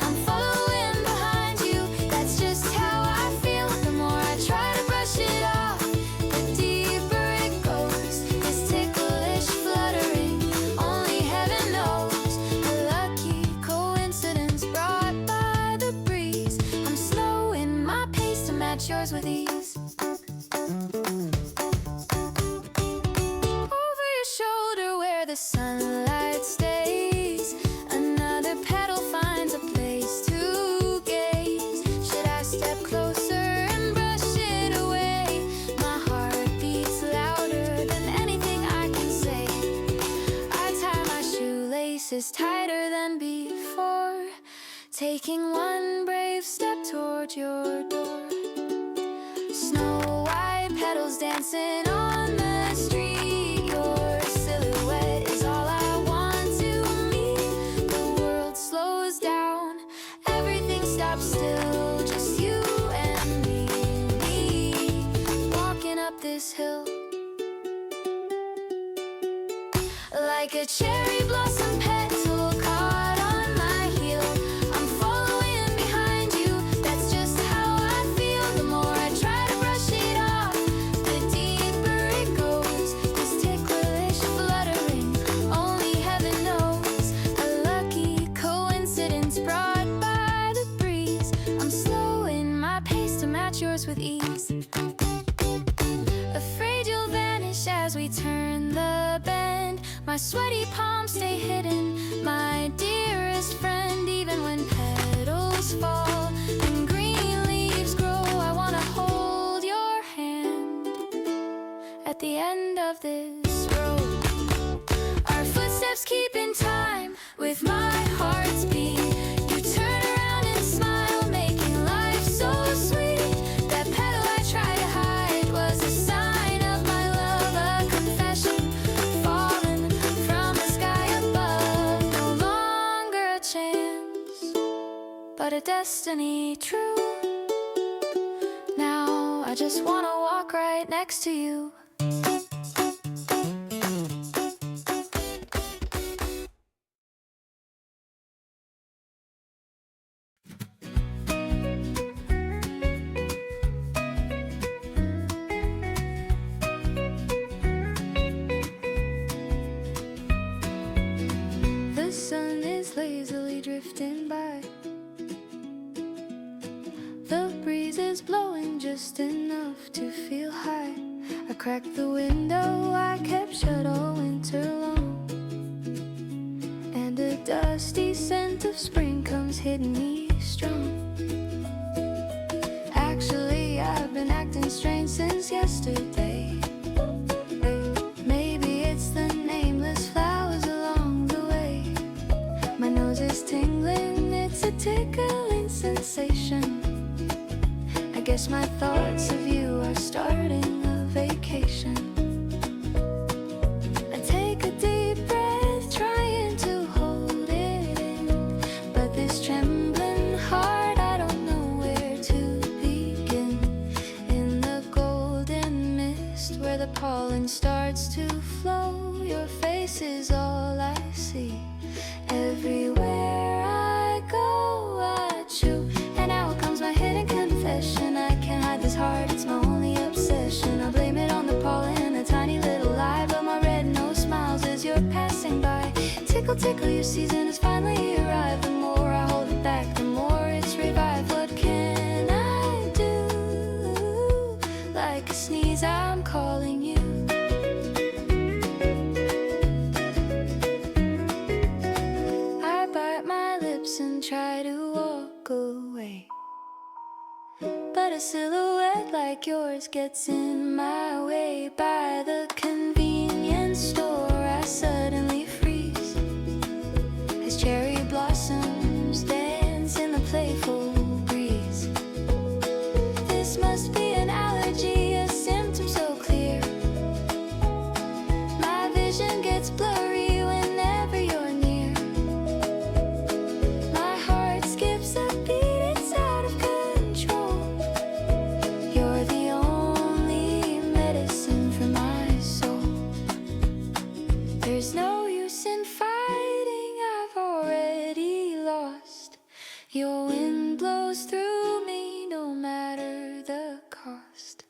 I'm following behind you, that's just how I feel. The more I try to brush it off, the deeper it goes. This ticklish fluttering, only heaven knows. A lucky coincidence brought by the breeze. I'm slowing my pace to match yours with ease. Over your shoulder where the sunlight stays, another petal finds a place to gaze. Should I step closer and brush it away? My heart beats louder than anything I can say. I tie my shoelaces tighter than before, taking one brave step toward your door. Snow white petals dancing on the street. Your silhouette is all I want to meet. The world slows down, everything stops still. Just you and me, walking up this hill. Like a cherry blossom petal caught on my heel. I'm following behind you, that's just how I feel. The more I try to brush it off, the deeper it goes. This ticklish fluttering, only heaven knows. A lucky coincidence brought by the breeze. I'm slowing my pace to match yours with ease. Afraid you'll vanish watch as we turn the bend. My sweaty palms stay hidden, my dearest friend. Even when petals fall and green leaves grow, I wanna hold your hand at the end of this road. Our footsteps keep in time with my heart's beat. You turn around and smile, making life so sweet. That petal I tried to hide was a sign of my love, a confession fallen from the sky above. No longer a chance, but a destiny true. Now I just wanna walk right next to you. The sun is lazily drifting by. The breeze is blowing just enough to feel high. I cracked the window, I kept shut all winter long. And a dusty scent of spring comes hitting me strong. Actually, I've been acting strange since yesterday. Maybe it's the nameless flowers along the way. My nose is tingling, it's a tickling sensation. I guess my thoughts of you are starting a vacation. I take a deep breath, trying to hold it in, but this trembling heart, I don't know where to begin. In the golden mist where the pollen starts to flow, your face is all I see. Everywhere I go, I chew. And out comes my hidden confession. I can't hide this heart, it's my only obsession. I blame it on the pollen, a tiny little lie, but my red nose smiles as you're passing by. Tickle, tickle, your season has finally arrived. The more I hold it back, the more it's revived. What can I do? Like a sneeze, I'm calling you. I bite my lips and try to walk away, but a silhouette like yours gets in my way. By the convenience store, I suddenly freeze as cherry blossoms dance in the playful breeze. This must be an allergy, a symptom so clear. My vision gets blurry whenever you're near. My heart skips a beat, it's out of control. You're the only medicine for my soul. There's no use in fighting, I've already lost. Your wind blows through me no matter the cost.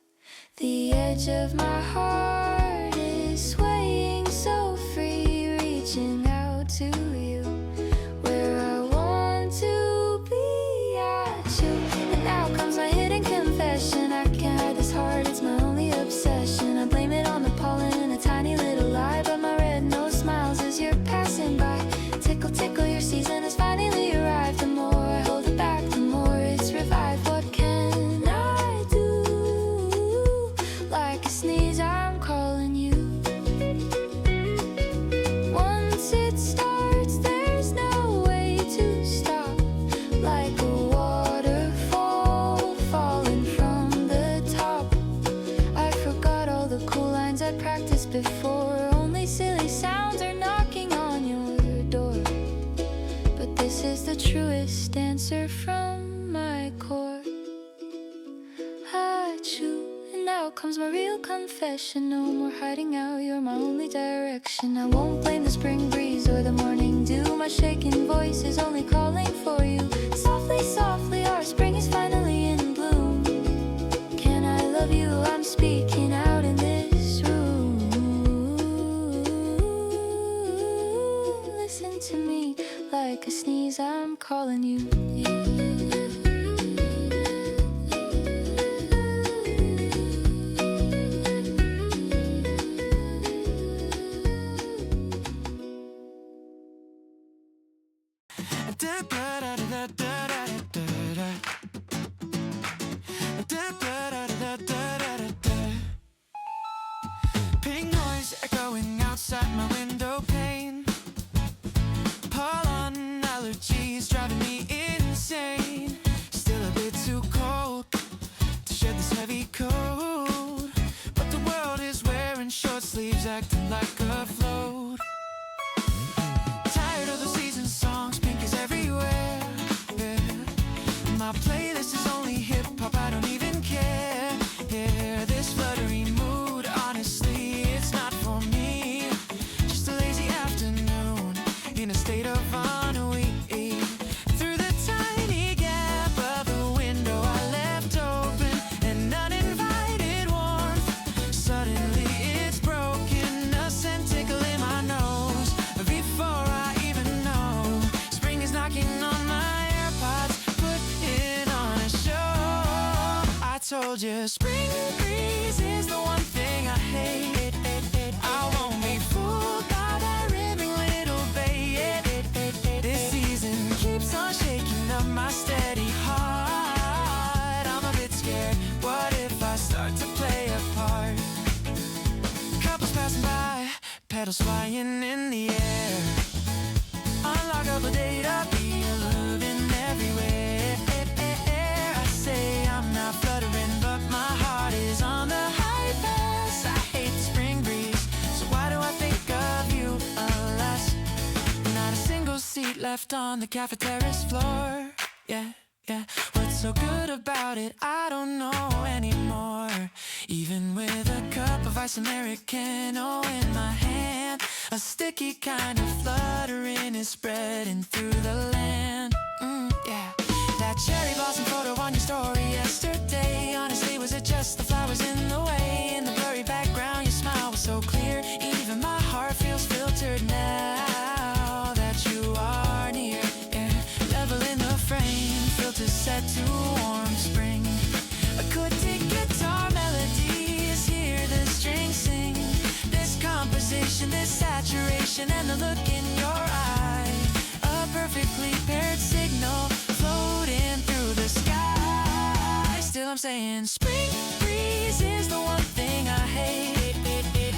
The edge of my heart is swaying so free, reaching out to you. Where I want to be, I choose. And now comes my hidden confession. I can't hide this heart, it's my only obsession. I blame it on the pollen, a tiny little lie, but my red nose smiles as you're passing by. Tickle, tickle, your season has finally arrived. The more I hold it back, the more it's revived. What can I do? Like a sneeze, I'm calling you. Once it starts, there's no way to stop. Like a waterfall falling from the top. I forgot all the cool lines I'd practiced before. Only silly sounds are knocking on your door. But this is the truest answer from my core. I chew, and now comes my real confession. No more hiding out, you're my only direction. I won't blame the spring breeze or the morning dew. My shaking voice is only calling for you. Softly, softly, our spring is finally in bloom. Can I love you? I'm speaking out in this room. Listen to me, like a sneeze, I'm calling you. acting like a float. Tired of the season songs, pink is everywhere. Yeah. My playlist is only hip-hop, I don't even care. Yeah, this fluttery mood, honestly, it's not for me. Just a lazy afternoon in a state of ennui. Through the tiny gap of the window I left open, an uninvited warmth. Suddenly it's broken, a scent tickle in my nose. Before I even know, spring is knocking on my AirPods, putting on a show. I told you, spring breeze is the one thing I hate. I won't be fooled by that ribbing little babe. This season keeps on shaking up my steady heart. I'm a bit scared, what if I start to play a part? Couples passing by, petals flying in the air. Unlock up a data, be living everywhere. I say I'm not fluttering, but my heart is on the high pass. I hate the spring breeze, so why do I think of you unless not a single seat left on the cafeteria's floor? Yeah, yeah. What's so good about it? I don't know anymore. Even with a cup of ice Americano in my hand, a sticky kind of fluttering is spreading through the land. Yeah. That cherry blossom photo on your story yesterday, honestly, was it just the flowers in the way? In the blurry background, your smile was so clear. Even my heart feels filtered now that you are near. Yeah. Level in the frame, filter set to warm spring. Acoustic guitar melodies, hear the strings sing. This composition, this saturation, and the look in your eye. A perfectly paired signal floating through the sky. Still I'm saying spring breeze is the one thing I hate.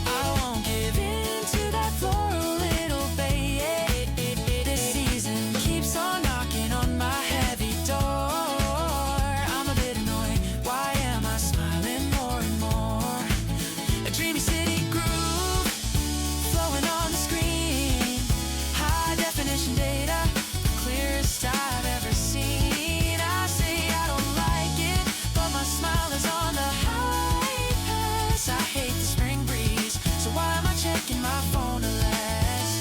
I won't give in to that floral little babe. This season keeps on knocking on my heavy door. I'm a bit annoyed, why am I smiling more and more? A dreamy city groove flowing on the screen. High definition data, the clearest I've ever seen. I say I don't like it, but my smile is on the high pass. I hate the spring breeze, so why am I checking my phone less?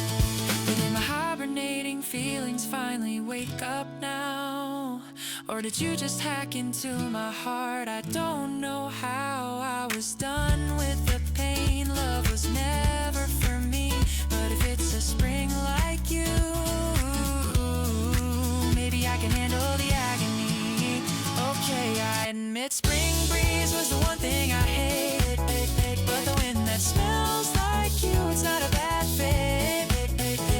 But in my hibernating feelings finally wake up now? Or did you just hack into my heart? I don't know how. I was done with the pain, love was never for me. But if it's a spring like you, maybe I can handle the agony. Okay, I admit spring breeze was the one thing I hate. But the wind that smells like you, it's not a bad fit.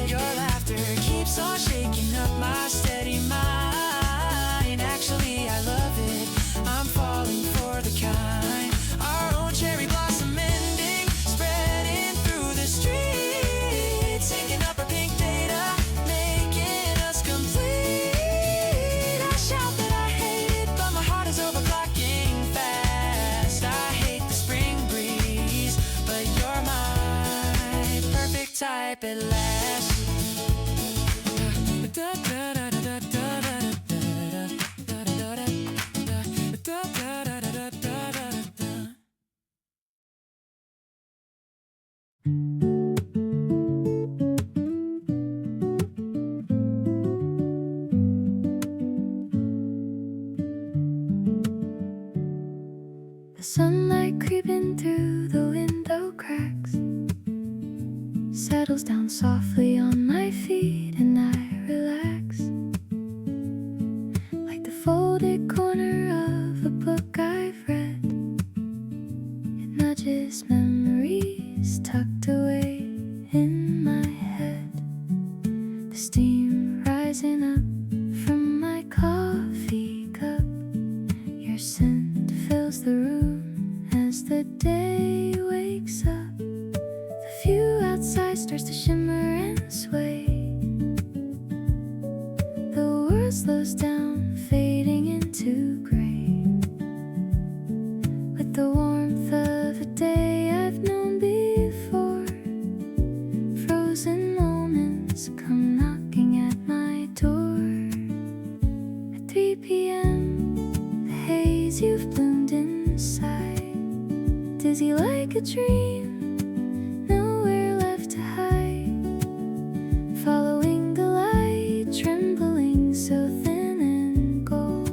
Your laughter keeps on shaking up my steady mind. Actually, I love it, I'm falling for the kind. Our own cherry blossom ending, spreading through the streets, taking up our pink data, making us complete. I shout that I hate it, but my heart is overclocking fast. I hate the spring breeze, but you're my perfect type at last. The sunlight creeping through the window cracks settles down softly on my feet, and I relax like the folded corner of a book I've read. It nudges memories tucked away in my head. The steam rising up from my coffee cup. Your scent fills the room as the day wakes up. The view outside starts to shimmer and sway. The world slows down, fading into gray, with the warmth of a day I've known before. haze you've bloomed inside. Dizzy like a dream, nowhere left to hide. Following the light, trembling so thin and gold.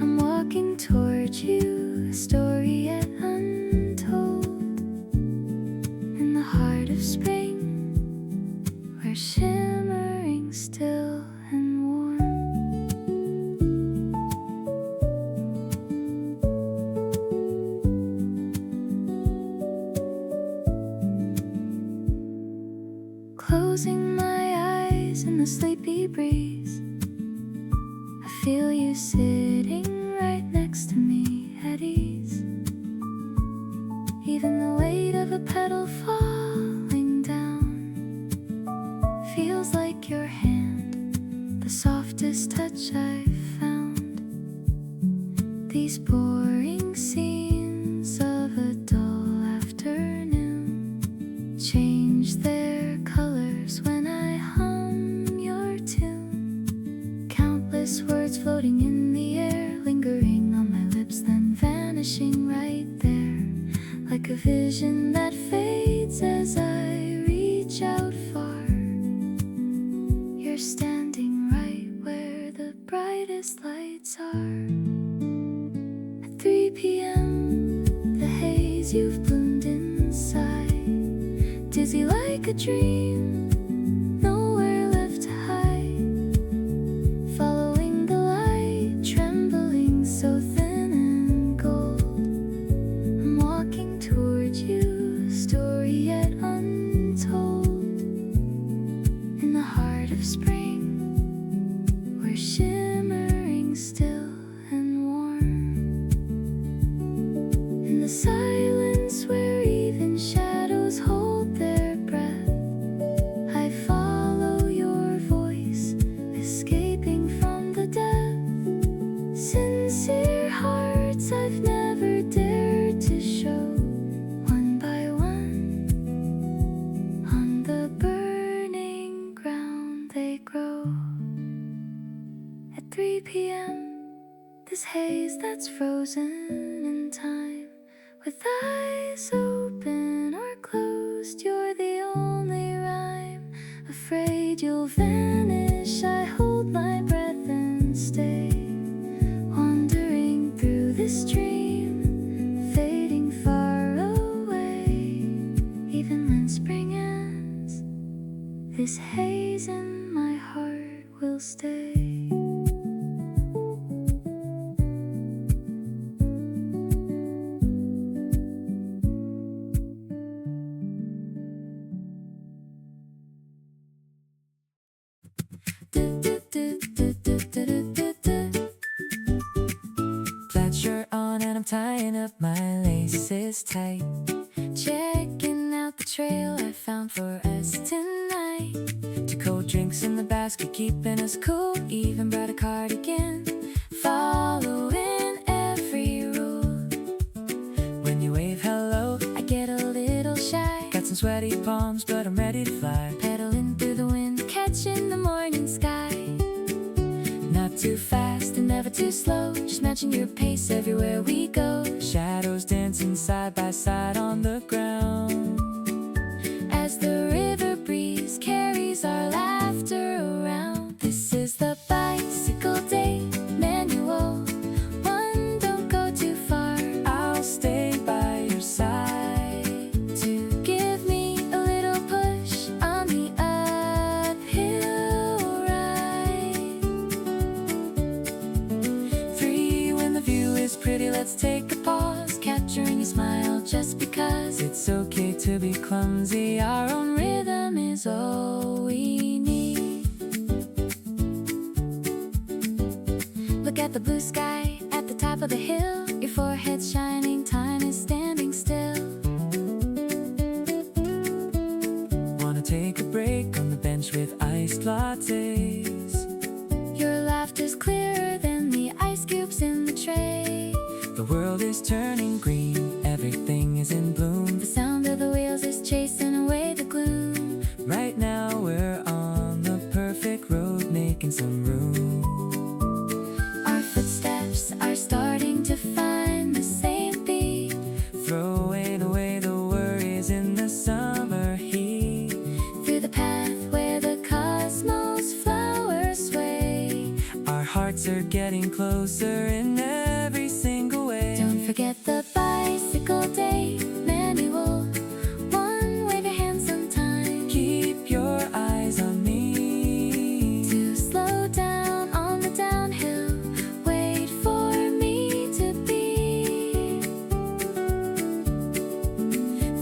I'm walking towards you, a story yet untold. In the heart of spring, we're shimmering still and warm. Closing my eyes in the sleepy breeze, I feel you sitting right next to me at ease. Even the weight of a petal falling down feels like your hand, the softest touch I've found. These boring scenes of a dull afternoon change their colors when I hum your tune. Countless words floating in the air, lingering on my lips, then vanishing right there, like a vision that fades as I reach out far. You're standing right where the brightest lights are. At 3 p.m., the haze you've bloomed inside. Dizzy like a dream, nowhere left to hide. Following the light, trembling so thin and gold. I'm walking towards you, a story yet untold. In the heart of spring, we're shimmering still and warm. In the silence where even shadows hold their breath, I follow your voice, escaping from the depth. Sincere hearts I've never dared to show, one by one. On the burning ground they grow. At 3 p.m., this haze that's frozen in time. With eyes open or closed, you're the only rhyme. Afraid you'll vanish, I hold my breath and stay. Wandering through this dream, fading far away. Even when spring ends, this haze in my heart will stay. Flat shirt on and I'm tying up my laces tight. Checking out the trail I found for us tonight. 2 cold drinks in the basket, keeping us cool. Even brought a cardigan, Following every rule, when you wave hello, I get a little shy. got some sweaty palms, but I'm ready to fly. Pedaling through the wind, catching the morning sky. Not too fast and never too slow, Just matching your pace everywhere we go. shadows dancing side by side on the ground. As the river breeze carries our laughter around. This is the bicycle day manual. One, don't go too far. I'll stay by your side. To give me a little push on the uphill ride. 3, when the view is pretty, let's take a pause, Capturing a smile just because. it's okay to be clumsy. Our own rhythm is all we need. Look at the blue sky at the top of the hill. Your forehead's shining, time is standing still. Wanna take a break on the bench with iced lattes. Your laughter's clearer than the ice cubes in the tray. The world is turning green, everything is in bloom. The sound of the wheels is chasing away the gloom. Right now we're on the perfect road, making some room. Our footsteps are starting trying to find the same beat. Throw away the worries in the summer heat. Through the path where the cosmos flowers sway. Our hearts are getting closer in every single way. Don't forget the bicycle day manual. One, wave your hands sometime. Keep your eyes on me. To slow down on the downhill. Wait for me to be.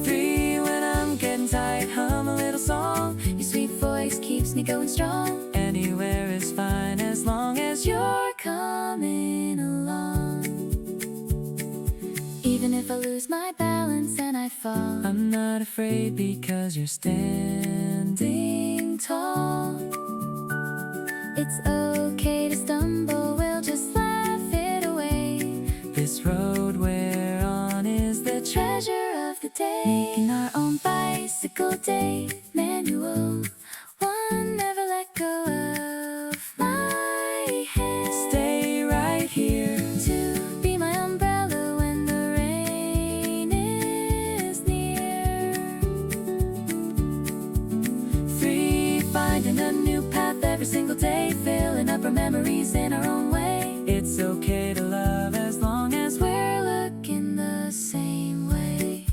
3, when I'm getting tired, hum a little song. Your sweet voice keeps me going strong. Anywhere is fine as long as you're Coming along. Even if I lose my balance and I fall, I'm not afraid because you're standing tall. It's okay to stumble, we'll just laugh it away. This road we're on is the Treasure of the day. Making our own bicycle day manual. One, never let go of my hand. Stay right here. Two, be my umbrella when the rain is near. 3, Finding a new path every single day, filling up our memories in our own way. it's okay to love as long as We're looking the same way.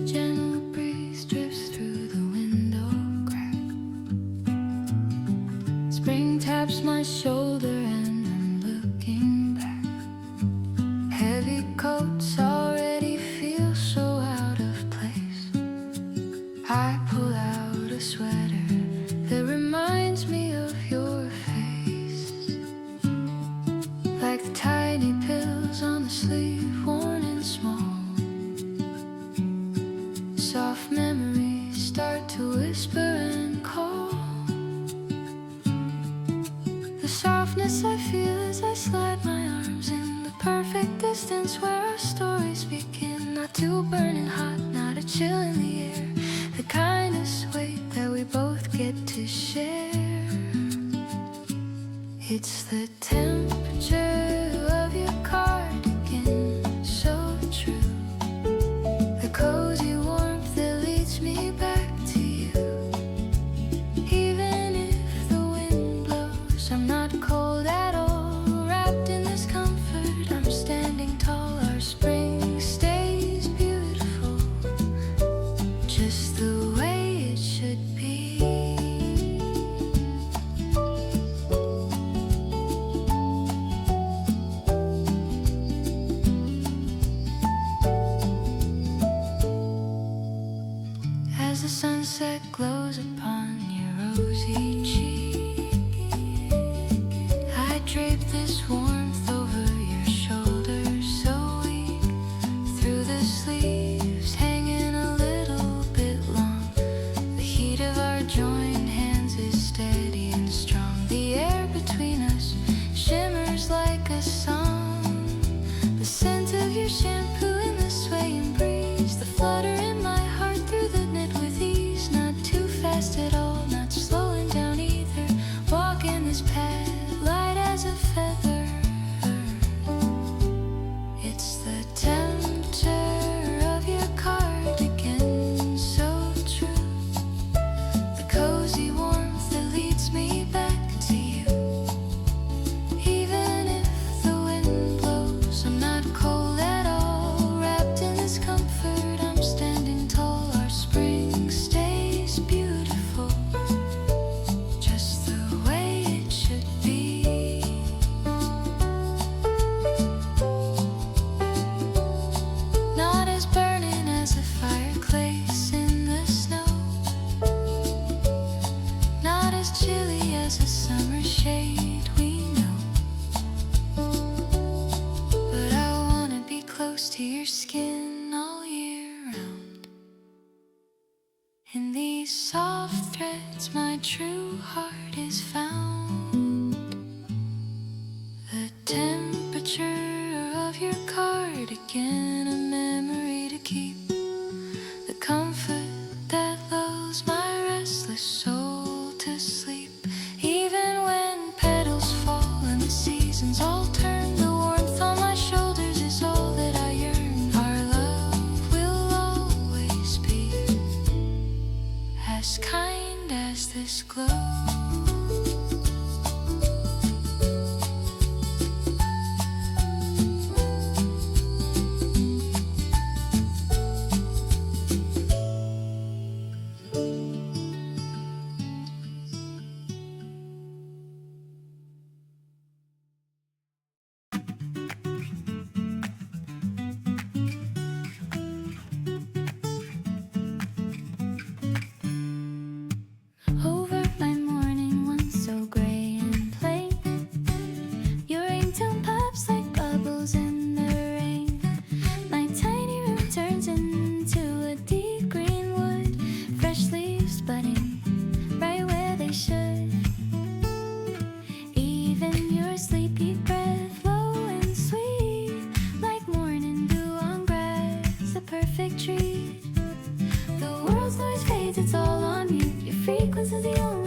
Gentle breeze drifts through the window crack. Spring taps my shoulder and I'm looking back. Heavy coats already feel so out of place. I pull out a sweater that reminds me of your face. Like the tiny pills on the sleeve, worn and small. Soft memories start to whisper and call. The softness I feel as I slide my arms in the perfect distance where our stories begin. Not too burning hot, not a chill in the air. The kind of sweat that we both get to share. It's the temperature of your cardigan, so true. The cozy warmth that leads me back to you. Even if the wind blows, I'm not cold at all. Wrapped in this comfort, I'm standing tall. Our spring stays beautiful, just the way it should be. As the sunset glows upon your rosy cheek, I drape this warmth over your shoulders, so weak. Through the sleeves, hanging a little bit long. The heat of our joined hands is steady and strong. The air between us shimmers like a song. The scent of your shampoo in the swaying breeze. The flutter in my heart through the knit with ease. Not too fast at all, not slowing down either. Walking this path light as a feather. It's the temperature of your cardigan, so true. The cozy warmth that leads me back to you. Even if the wind blows, I'm not cold at all. Wrapped in this comfort, I'm these soft threads my true heart is found. The temperature of your cardigan, a memory to keep, the comfort that lulls my restless soul to sleep. Even when petals fall and the seasons all turn, the warmth on my shoulders is all that I yearn. Our love will always be as kind as this glow. Over my morning, once so gray and plain, your ringtone pops like bubbles in the rain. My tiny room turns into a deep green wood, fresh leaves budding right where they should. Even your sleepy breath, low and sweet, like morning dew on grass, a perfect treat. The world's noise fades, it's all on mute. Your frequency's the only